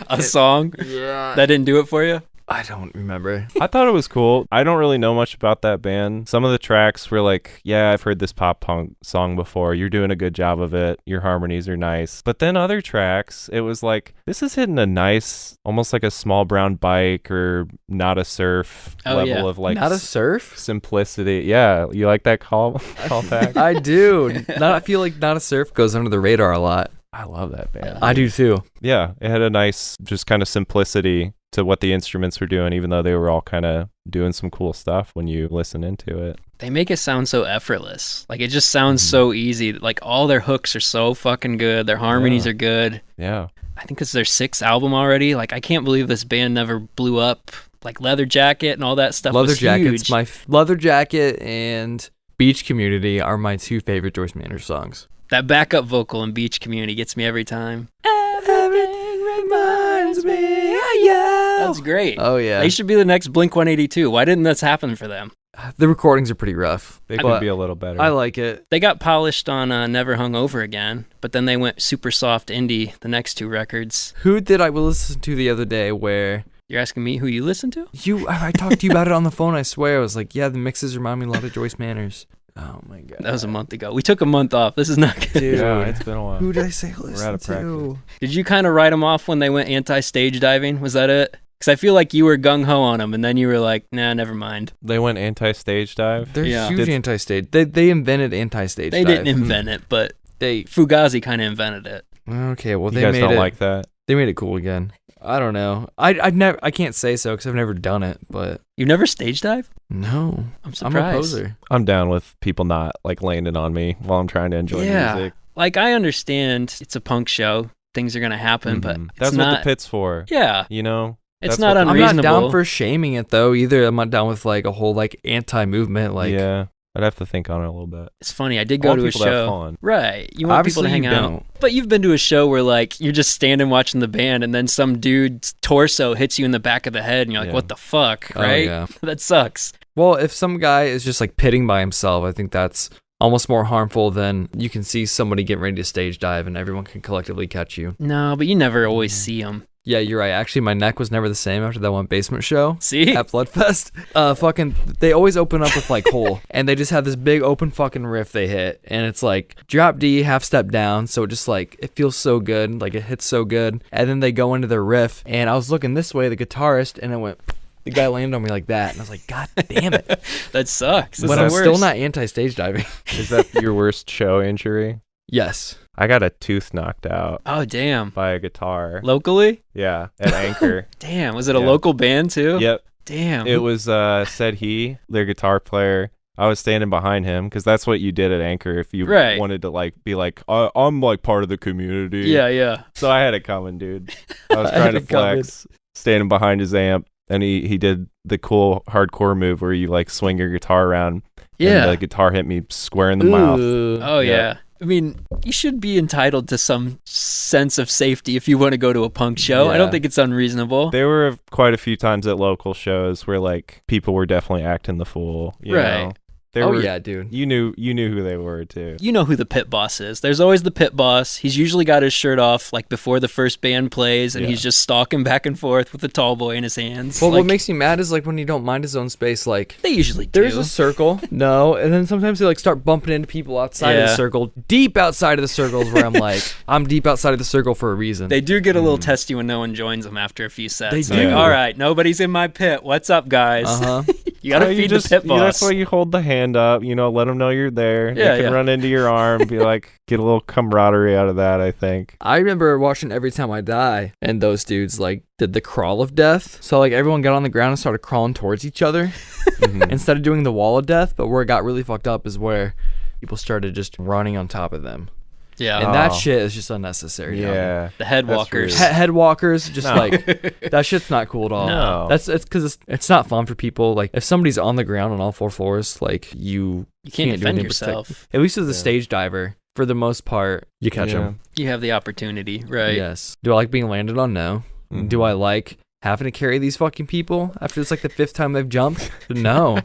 A song? Yeah. That didn't do it for you? I don't remember. I thought it was cool. I don't really know much about that band. Some of the tracks were like, yeah, I've heard this pop punk song before. You're doing a good job of it. Your harmonies are nice. But then other tracks, it was like, this is hitting a nice, almost like a Small Brown Bike or Not a Surf level of like Not a Surf? simplicity. Yeah, you like that call back? I do. I feel like Not a Surf goes under the radar a lot. I love that band. I do too. Yeah, it had a nice, just kind of simplicity to what the instruments were doing, even though they were all kind of doing some cool stuff when you listen into it. They make it sound so effortless. Like, it just sounds so easy. Like, all their hooks are so fucking good. Their harmonies are good. Yeah. I think this is their 6th album already. Like, I can't believe this band never blew up. Like, Leather Jacket and all that stuff was huge. Leather Jacket and Beach Community are my 2 favorite Joyce Manor songs. That backup vocal in Beach Community gets me every time. Everything reminds me of you. That's great. Oh, yeah. They should be the next Blink-182. Why didn't this happen for them? The recordings are pretty rough. They could be a little better. I like it. They got polished on Never Hung Over Again, but then they went super soft indie the next 2 records. Who did I listen to the other day where... You're asking me who you listen to? I talked to you about it on the phone, I swear. I was like, yeah, the mixes remind me a lot of Joyce Manor's. Oh, my God. That was a month ago. We took a month off. This is not good. Dude. Yeah, it's been a while. Who did I say listen We're out of practice. to? Did you kind of write them off when they went anti-stage diving? Was that it? Because I feel like you were gung-ho on them, and then you were like, nah, never mind. They went anti-stage dive. They're Yeah. huge anti-stage. They invented anti-stage They dive. didn't invent it, but They... Fugazi kind of invented it. Okay, well, You they guys made don't it... like that? They made it cool again. I don't know. I can't say so because I've never done it, but... You never stage dive? No. I'm I'm surprised. a poser. I'm down with people not like landing on me while I'm trying to enjoy music. Like, I understand it's a punk show. Things are going to happen, but it's That's not... what the pit's for. Yeah. You know? It's That's not what the- I'm unreasonable. not down for shaming it, though, either. I'm not down with, like, a whole, like, anti-movement. Like, yeah. I'd have to think on it a little bit. It's funny. I did I go want to a people to have show. fun. Right. You want people Obviously to hang you out. don't. But you've been to a show where, like, you're just standing watching the band and then some dude's torso hits you in the back of the head and you're like, Yeah. what the fuck, Oh, right? yeah. That sucks. Well, if some guy is just, like, pitting by himself, I think that's almost more harmful than you can see somebody getting ready to stage dive and everyone can collectively catch you. No, but you never always see them. Yeah, you're right. Actually, my neck was never the same after that one basement show. See? At Bloodfest. They always open up with like Hole, and they just have this big open fucking riff they hit, and it's like drop D, half step down, so it just like, it feels so good, like it hits so good, and then they go into their riff, and I was looking this way, the guitarist, and it went, the guy landed on me like that, and I was like, God damn it. That sucks. But I'm still not anti-stage diving. Is that your worst show injury? Yes. I got a tooth knocked out Oh, damn. by a guitar. Locally? Yeah, at Anchor. Damn. Was it a Yeah. local band, too? Yep. Damn. It was said he, their guitar player. I was standing behind him because that's what you did at Anchor if you Right. wanted to like be like, I'm like part of the community. Yeah, yeah. So I had it coming, dude. I was I trying had to it coming. flex, standing behind his amp, and he did the cool hardcore move where you like swing your guitar around. Yeah. And the guitar hit me square in the mouth. Ooh. Oh, Yeah. yeah. I mean, you should be entitled to some sense of safety if you want to go to a punk show. I Yeah. don't think it's unreasonable. There were quite a few times at local shows where like people were definitely acting the fool. You Right. know? There Oh, were, yeah, dude. You knew who they were too. You know who the pit boss is. There's always the pit boss. He's usually got his shirt off like before the first band plays, and Yeah. he's just stalking back and forth with the tall boy in his hands. Well, Like, what makes me mad is like when you don't mind his own space, like, they usually do. there's a circle, no, and then sometimes they like start bumping into people outside of Yeah. the circle, deep outside of the circles where I'm like, I'm deep outside of the circle for a reason. They do get a little testy when no one joins them after a few sets. They Like, do. all right, nobody's in my pit. What's up, guys? Uh-huh. You gotta Oh, feed the pit boss. That's why you hold the hand up. You know, let them know you're there. Yeah, they can yeah. run into your arm. Be like, get a little camaraderie out of that. I think. I remember watching Every Time I Die, and those dudes like did the crawl of death. So like everyone got on the ground and started crawling towards each other Mhm. instead of doing the wall of death. But where it got really fucked up is where people started just running on top of them, yeah, and that Oh. shit is just unnecessary. down there. Yeah. the head That's walkers. rude. Head walkers, just No. like that shit's not cool at all. No. It's because it's not fun for people. Like if somebody's on the ground on all four floors, like you You can't do defend anything to protect- yourself. At least as a Yeah. stage diver, for the most part, you catch Yeah. them. You have the opportunity, right? Yes. Do I like being landed on? No. Mhm. Do I like having to carry these fucking people after it's like the fifth time they've jumped? No.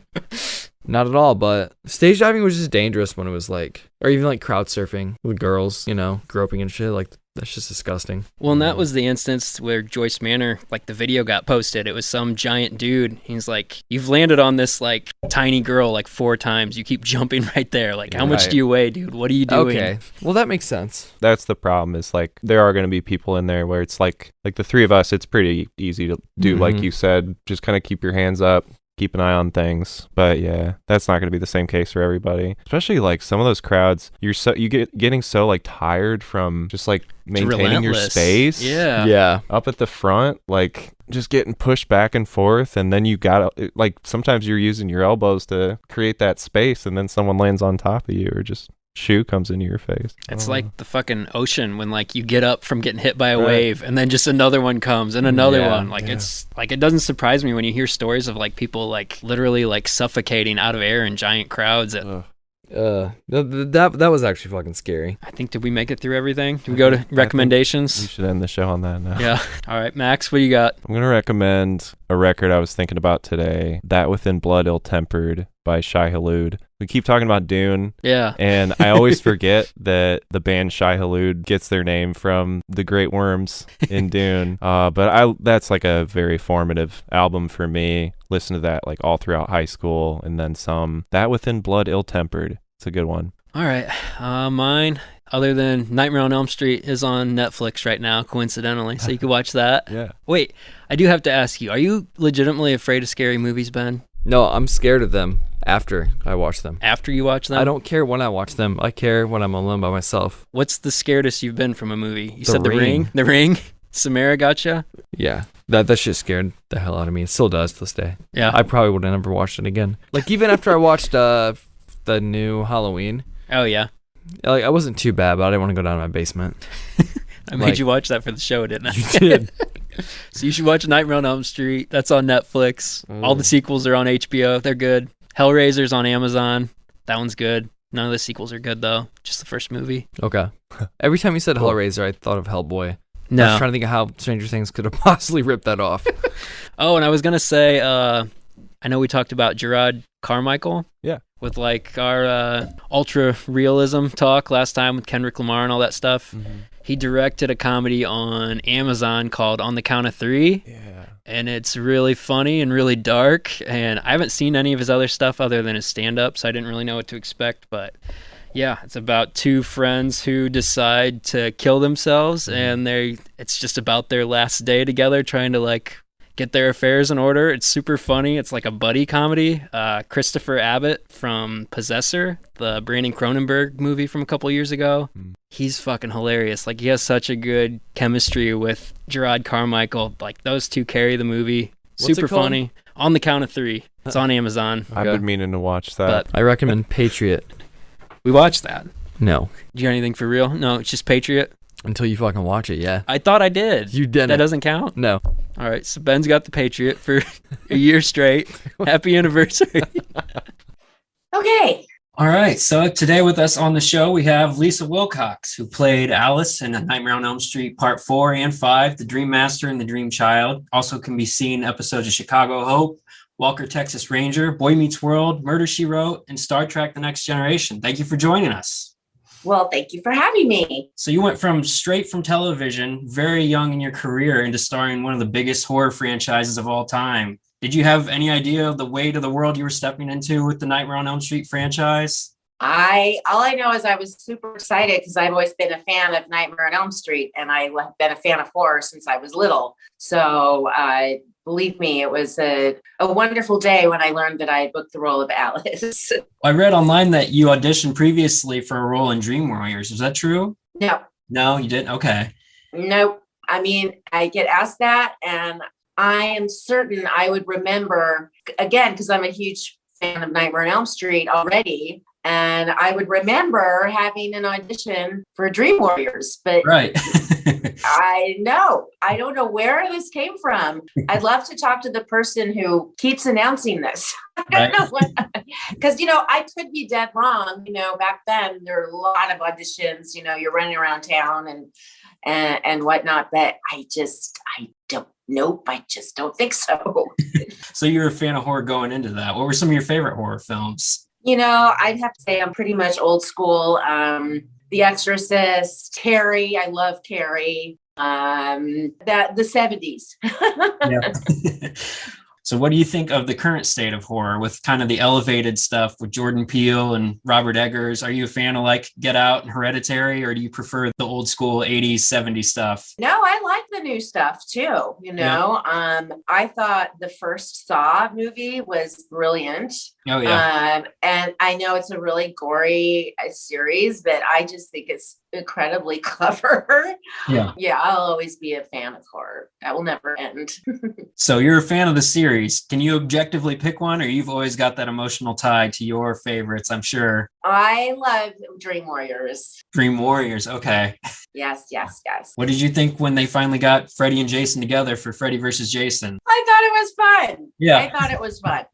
Not at all, but stage diving was just dangerous when it was like, or even like crowd surfing with girls, groping and shit. Like, that's just disgusting. Well, and that was the instance where Joyce Manor, like the video got posted. It was some giant dude. He's like, you've landed on this like tiny girl like 4 times. You keep jumping right there. Like, how much do you weigh, dude? What are you doing? Okay. Well, that makes sense. That's the problem, is like there are going to be people in there where it's like the 3 of us, it's pretty easy to do. Like you said, just kind of keep your hands up. Keep an eye on things. But yeah, that's not going to be the same case for everybody. Especially like some of those crowds, you get getting so like tired from just like maintaining your space. Yeah. Up at the front, like just getting pushed back and forth, and then you got like sometimes you're using your elbows to create that space, and then someone lands on top of you, or just shoe comes into your face. It's like the fucking ocean when like you get up from getting hit by a wave and then just another one comes and another one. Like it's like, it doesn't surprise me when you hear stories of like people like literally like suffocating out of air in giant crowds. That was actually fucking scary. I think, did we make it through everything? Did we go to recommendations? We should end the show on that now. Yeah. All right, Max, what do you got? I'm going to recommend a record I was thinking about today, That Within Blood Ill-Tempered by Shai Hulud. We keep talking about Dune. Yeah. And I always forget that the band Shai Hulud gets their name from the Great Worms in Dune. But that's like a very formative album for me. Listen to that like all throughout high school, and then some. That Within Blood Ill-Tempered. It's a good one. All right. Mine, other than Nightmare on Elm Street, is on Netflix right now, coincidentally. So you can watch that. Yeah. Wait, I do have to ask you, are you legitimately afraid of scary movies, Ben? No, I'm scared of them after I watch them. After you watch them? I don't care when I watch them. I care when I'm alone by myself. What's the scaredest you've been from a movie? You said The Ring? The Ring? Samara gotcha? Yeah. That shit scared the hell out of me. It still does to this day. Yeah. I probably would have never watched it again. Like, even after I watched the new Halloween. Oh, yeah. Like, I wasn't too bad, but I didn't want to go down to my basement. I made you watch that for the show, didn't I? You did. So you should watch Nightmare on Elm Street. That's on Netflix. All the sequels are on HBO. They're good. Hellraiser's on Amazon. That one's good. None of the sequels are good, though. Just the first movie. Okay. Every time you said Hellraiser, I thought of Hellboy. No. I was trying to think of how Stranger Things could have possibly ripped that off. Oh, and I was going to say, I know we talked about Gerard Carmichael. Yeah. With like our ultra realism talk last time with Kendrick Lamar and all that stuff. Mm-hmm. He directed a comedy on Amazon called On the Count of Three. Yeah. And it's really funny and really dark. And I haven't seen any of his other stuff other than his stand-up, so I didn't really know what to expect. But yeah, it's about 2 friends who decide to kill themselves, and it's just about their last day together trying to like get their affairs in order. It's super funny. It's like a buddy comedy. Christopher Abbott from Possessor, the Brandon Cronenberg movie from a couple years ago. He's fucking hilarious. Like, he has such a good chemistry with Gerard Carmichael. Like, those 2 carry the movie. What's Super it called? funny. On the Count of Three. It's on Amazon. I've been meaning to watch that. I recommend Patriot. We watched that. No. Do you got anything for real? No, it's just Patriot. Until you fucking watch it, yeah. I thought I did. You didn't. That doesn't count? No. All right, so Ben's got the Patriot for a year straight. Happy anniversary. Okay. All right, so today with us on the show, we have Lisa Wilcox, who played Alice in Nightmare on Elm Street Part 4 and 5, The Dream Master and The Dream Child. Also can be seen in episodes of Chicago Hope, Walker, Texas Ranger, Boy Meets World, Murder, She Wrote, and Star Trek The Next Generation. Thank you for joining us. Well, thank you for having me. So you went straight from television, very young in your career, into starring one of the biggest horror franchises of all time. Did you have any idea of the weight of the world you were stepping into with the Nightmare on Elm Street franchise? All I know is I was super excited because I've always been a fan of Nightmare on Elm Street, and I have been a fan of horror since I was little. So believe me, it was a wonderful day when I learned that I booked the role of Alice. I read online that you auditioned previously for a role in Dream Warriors. Was that true? No. No, you didn't? Okay. Nope. I mean, I get asked that, and I am certain I would remember, again, because I'm a huge fan of Nightmare on Elm Street already, and I would remember having an audition for Dream Warriors, but right. I don't know where this came from. I'd love to talk to the person who keeps announcing this. I don't know because, I could be dead wrong. Back then there were a lot of auditions, you're running around town and whatnot, but I just don't think so. So you're a fan of horror going into that. What were some of your favorite horror films? I'd have to say I'm pretty much old school. The Exorcist, Carrie. I love Carrie. The 70s. Yeah. So what do you think of the current state of horror with kind of the elevated stuff with Jordan Peele and Robert Eggers? Are you a fan of like Get Out and Hereditary, or do you prefer the old school 80s, 70s stuff? No, I like the new stuff too. I thought the first Saw movie was brilliant. Oh yeah. And I know it's a really gory series, but I just think it's incredibly clever. Yeah, I'll always be a fan of horror. That will never end. So you're a fan of the series. Can you objectively pick one, or you've always got that emotional tie to your favorites, I'm sure? I love Dream Warriors. Dream Warriors, okay. Yes. What did you think when they finally got Freddy and Jason together for Freddy versus Jason? I thought it was fun. Yeah. I thought it was fun,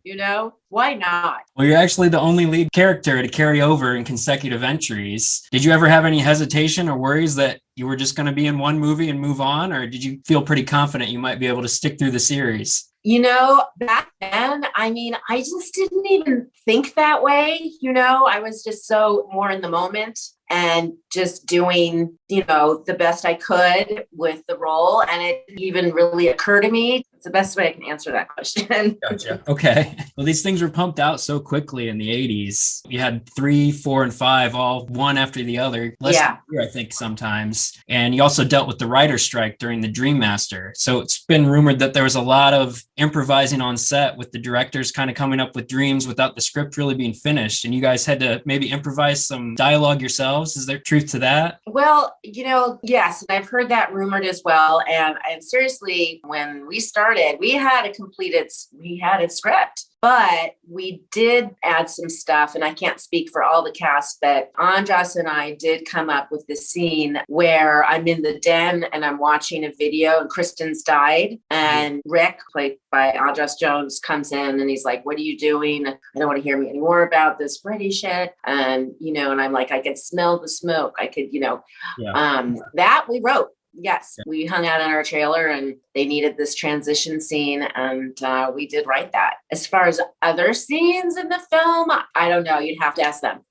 Why not? Well, you're actually the only lead character to carry over in consecutive entries. Did you ever have any hesitation or worries that you were just going to be in one movie and move on? Or did you feel pretty confident you might be able to stick through the series? Back then, I just didn't even think that way. I was just so more in the moment and just doing, the best I could with the role. And it didn't even really occur to me. It's the best way I can answer that question. Gotcha. Okay. Well, these things were pumped out so quickly in the 80s. You had 3, 4, and 5, all one after the other. Less than a year, I think, sometimes. And you also dealt with the writer's strike during the Dream Master. So it's been rumored that there was a lot of improvising on set with the directors kind of coming up with dreams without the script really being finished. And you guys had to maybe improvise some dialogue yourselves. Is there truth to that? Well, yes, and I've heard that rumored as well. And seriously, when we started, we had a script, but we did add some stuff, and I can't speak for all the cast, but Andras and I did come up with this scene where I'm in the den and I'm watching a video and Kristen's died, and Rick, played by Andras Jones, comes in and he's like, "What are you doing? I don't want to hear me anymore about this Freddy shit." And, and I'm like, I could smell the smoke. I could, that we wrote. Yes, we hung out in our trailer and they needed this transition scene, and we did write that. As far as other scenes in the film, I don't know. You'd have to ask them.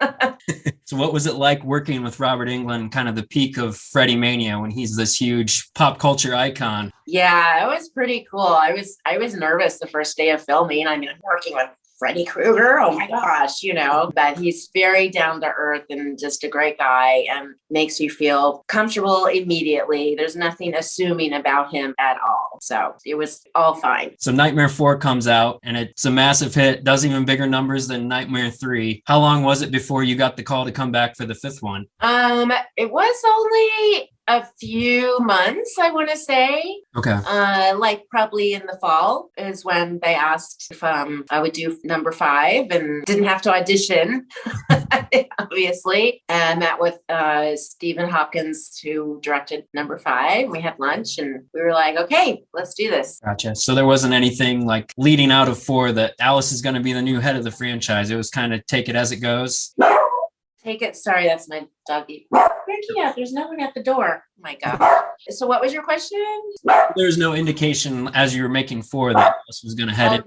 So what was it like working with Robert Englund, kind of the peak of Freddy Mania when he's this huge pop culture icon? Yeah, it was pretty cool. I was nervous the first day of filming. I'm working with Freddy Krueger, oh my gosh, but he's very down to earth and just a great guy and makes you feel comfortable immediately. There's nothing assuming about him at all. So it was all fine. So Nightmare 4 comes out and it's a massive hit, does even bigger numbers than Nightmare 3. How long was it before you got the call to come back for the 5th one? It was only a few months, I want to say. Okay. Like probably in the fall is when they asked if I would do number 5, and didn't have to audition, obviously. And met with Stephen Hopkins, who directed number 5. We had lunch and we were like, okay, let's do this. Gotcha. So there wasn't anything like leading out of 4 that Alice is going to be the new head of the franchise. It was kind of take it as it goes. Take it. Sorry, that's my doggy. Yeah, there's no one at the door. Oh my God. So what was your question? There's no indication as you were making 4 that this was going to head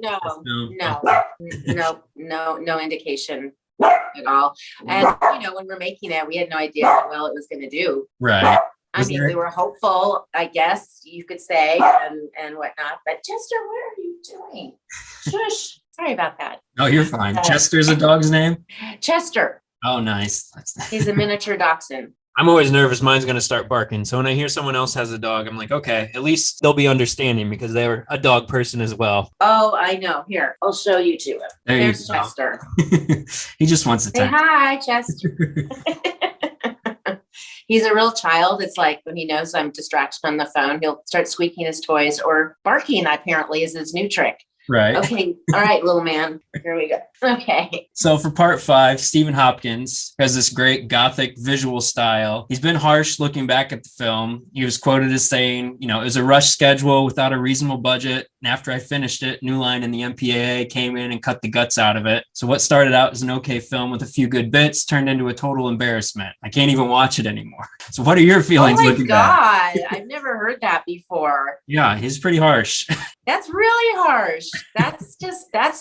no indication at all. And, when we're making it, we had no idea how well it was going to do. Right. We were hopeful, I guess you could say, and whatnot. But Chester, what are you doing? Shush. Sorry about that. Oh, you're fine. Chester's a dog's name? Chester. Oh, nice. He's a miniature dachshund. I'm always nervous mine's going to start barking. So when I hear someone else has a dog, I'm like, okay, at least they'll be understanding because they're a dog person as well. Oh, I know. Here, I'll show you to him. There's Chester. He just wants to say hi, Chester. He's a real child. It's like when he knows I'm distracted on the phone, he'll start squeaking his toys, or barking, apparently, is his new trick. Right. Okay. All right, little man. Here we go. Okay. So for part 5, Stephen Hopkins has this great gothic visual style. He's been harsh looking back at the film. He was quoted as saying, it was a rush schedule without a reasonable budget. And after I finished it, New Line and the MPAA came in and cut the guts out of it. So what started out as an okay film with a few good bits turned into a total embarrassment. I can't even watch it anymore. So what are your feelings looking back? Oh my God, I've never heard that before. Yeah, he's pretty harsh. That's really harsh. That's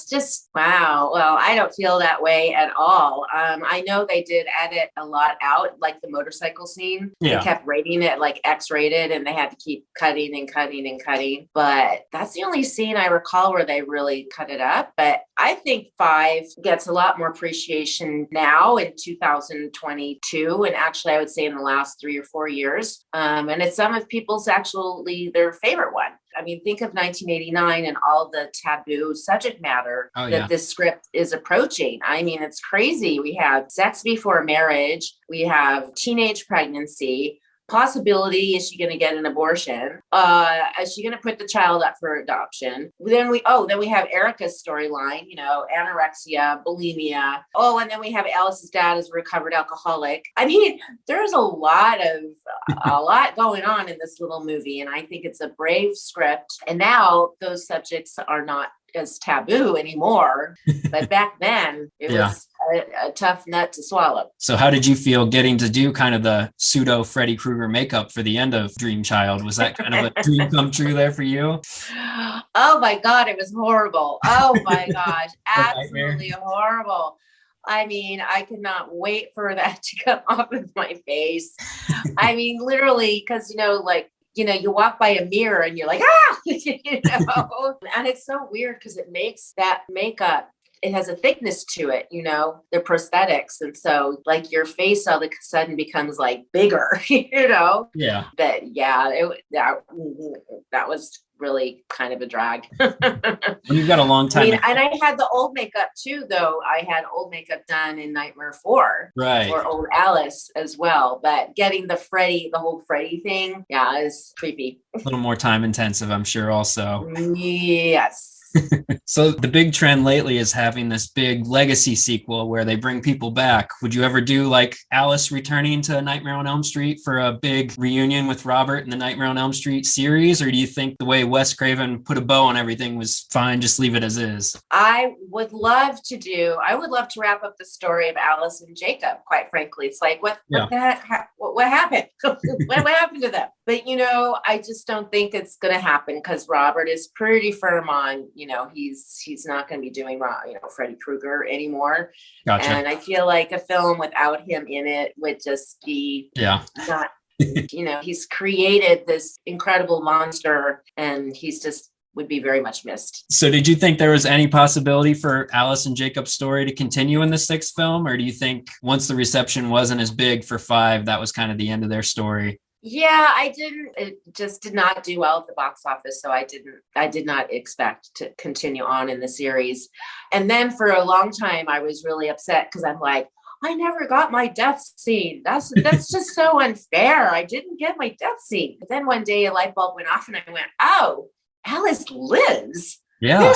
just wow. Well, I don't feel that way at all. I know they did edit a lot out, like the motorcycle scene. Yeah. They kept rating it like X-rated and they had to keep cutting and cutting and cutting. But that's the only scene I recall where they really cut it up. But I think 5 gets a lot more appreciation now in 2022. And actually, I would say in the last 3 or 4 years. And it's some of people's actually their favorite one. I mean, think of 1989 and all the taboo subject matter that this script is approaching. I mean, it's crazy. We have sex before marriage. We have teenage pregnancy. Possibility, is she going to get an abortion? Is she going to put the child up for adoption? Then we have Erica's storyline, anorexia, bulimia. Oh, and then we have Alice's dad as a recovered alcoholic. I mean, there's a lot going on in this little movie, and I think it's a brave script. And now those subjects are not as taboo anymore, but back then it was a tough nut to swallow. So how did you feel getting to do kind of the pseudo Freddy Krueger makeup for the end of Dream Child? Was that kind of a dream come true there for you? Oh my God, it was horrible. Oh my gosh, absolutely horrible. I mean, I could not wait for that to come off of my face. I mean, literally, because, you walk by a mirror and you're like, and it's so weird because it makes that makeup, it has a thickness to it, they're prosthetics. And so like your face all of a sudden becomes like bigger, Yeah. But that was really kind of a drag. You've got a long time. I mean, and I had the old makeup too, though. I had old makeup done in Nightmare 4. Right. For old Alice as well. But getting the whole Freddy thing, is creepy. A little more time intensive, I'm sure, also. Yes. So the big trend lately is having this big legacy sequel where they bring people back. Would you ever do like Alice returning to Nightmare on Elm Street for a big reunion with Robert in the Nightmare on Elm Street series? Or do you think the way Wes Craven put a bow on everything was fine, just leave it as is? I would love to wrap up the story of Alice and Jacob, quite frankly. It's like, what the heck? What happened? what happened to them? But, I just don't think it's going to happen because Robert is pretty firm on, he's not going to be doing, Freddy Krueger anymore. Gotcha. And I feel like a film without him in it would just be not, he's created this incredible monster and he's just would be very much missed. So did you think there was any possibility for Alice and Jacob's story to continue in the 6th film? Or do you think once the reception wasn't as big for 5, that was kind of the end of their story? Yeah, it just did not do well at the box office. So I did not expect to continue on in the series. And then for a long time, I was really upset because I'm like, I never got my death scene. That's just so unfair. I didn't get my death scene. But then one day a light bulb went off and I went, oh, Alice lives. Yeah.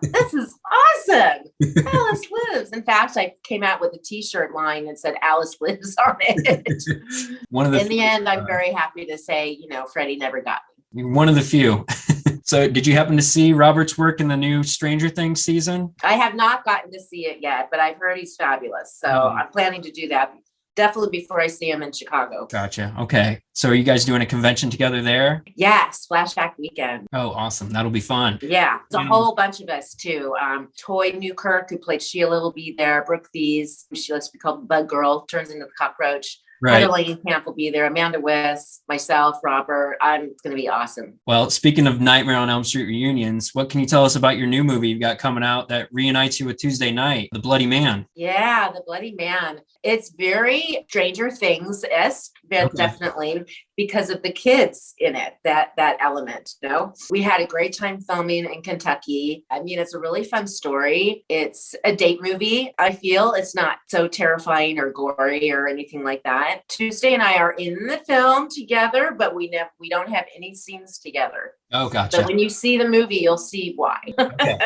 This is awesome. Alice lives. In fact, I came out with a t-shirt line that said Alice lives on it. In the end, I'm very happy to say, Freddy never got me. One of the few. So did you happen to see Robert's work in the new Stranger Things season? I have not gotten to see it yet, but I've heard he's fabulous. So I'm planning to do that. Definitely before I see him in Chicago. Gotcha. Okay. So are you guys doing a convention together there? Yes. Flashback weekend. Oh, awesome. That'll be fun. Yeah. It's a whole bunch of us too. Toy Newkirk, who played Sheila, will be there. Brooke Fees, she likes to be called the Bug Girl, turns into the cockroach. Right. Heather Langenkamp will be there. Amanda West, myself, Robert. It's going to be awesome. Well, speaking of Nightmare on Elm Street reunions, what can you tell us about your new movie you've got coming out that reunites you with Tuesday Night, The Bloody Man? Yeah, The Bloody Man. It's very Stranger Things-esque, definitely, because of the kids in it, that element, We had a great time filming in Kentucky. I mean, it's a really fun story. It's a date movie, I feel. It's not so terrifying or gory or anything like that. Tuesday and I are in the film together, but we don't have any scenes together. Oh, So gotcha. when you see the movie, you'll see why. Okay.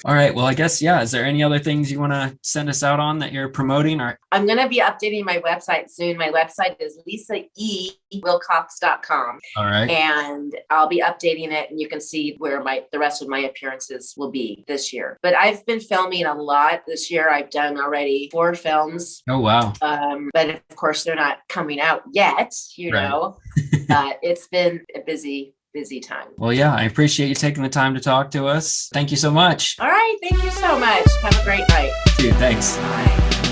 All right. Well, I guess, yeah. Is there any other things you want to send us out on that you're promoting? Or I'm going to be updating my website soon. My website is lisaewilcox.com. all right. And I'll be updating it, and you can see where the rest of my appearances will be this year. But I've been filming a lot this year. I've done already 4 films. Oh, wow. But of course, they're not coming out yet, Right. know. It's been a busy time. Well, yeah, I appreciate you taking the time to talk to us. Thank you so much. All right. Thank you so much. Have a great night. Dude, thanks. Bye.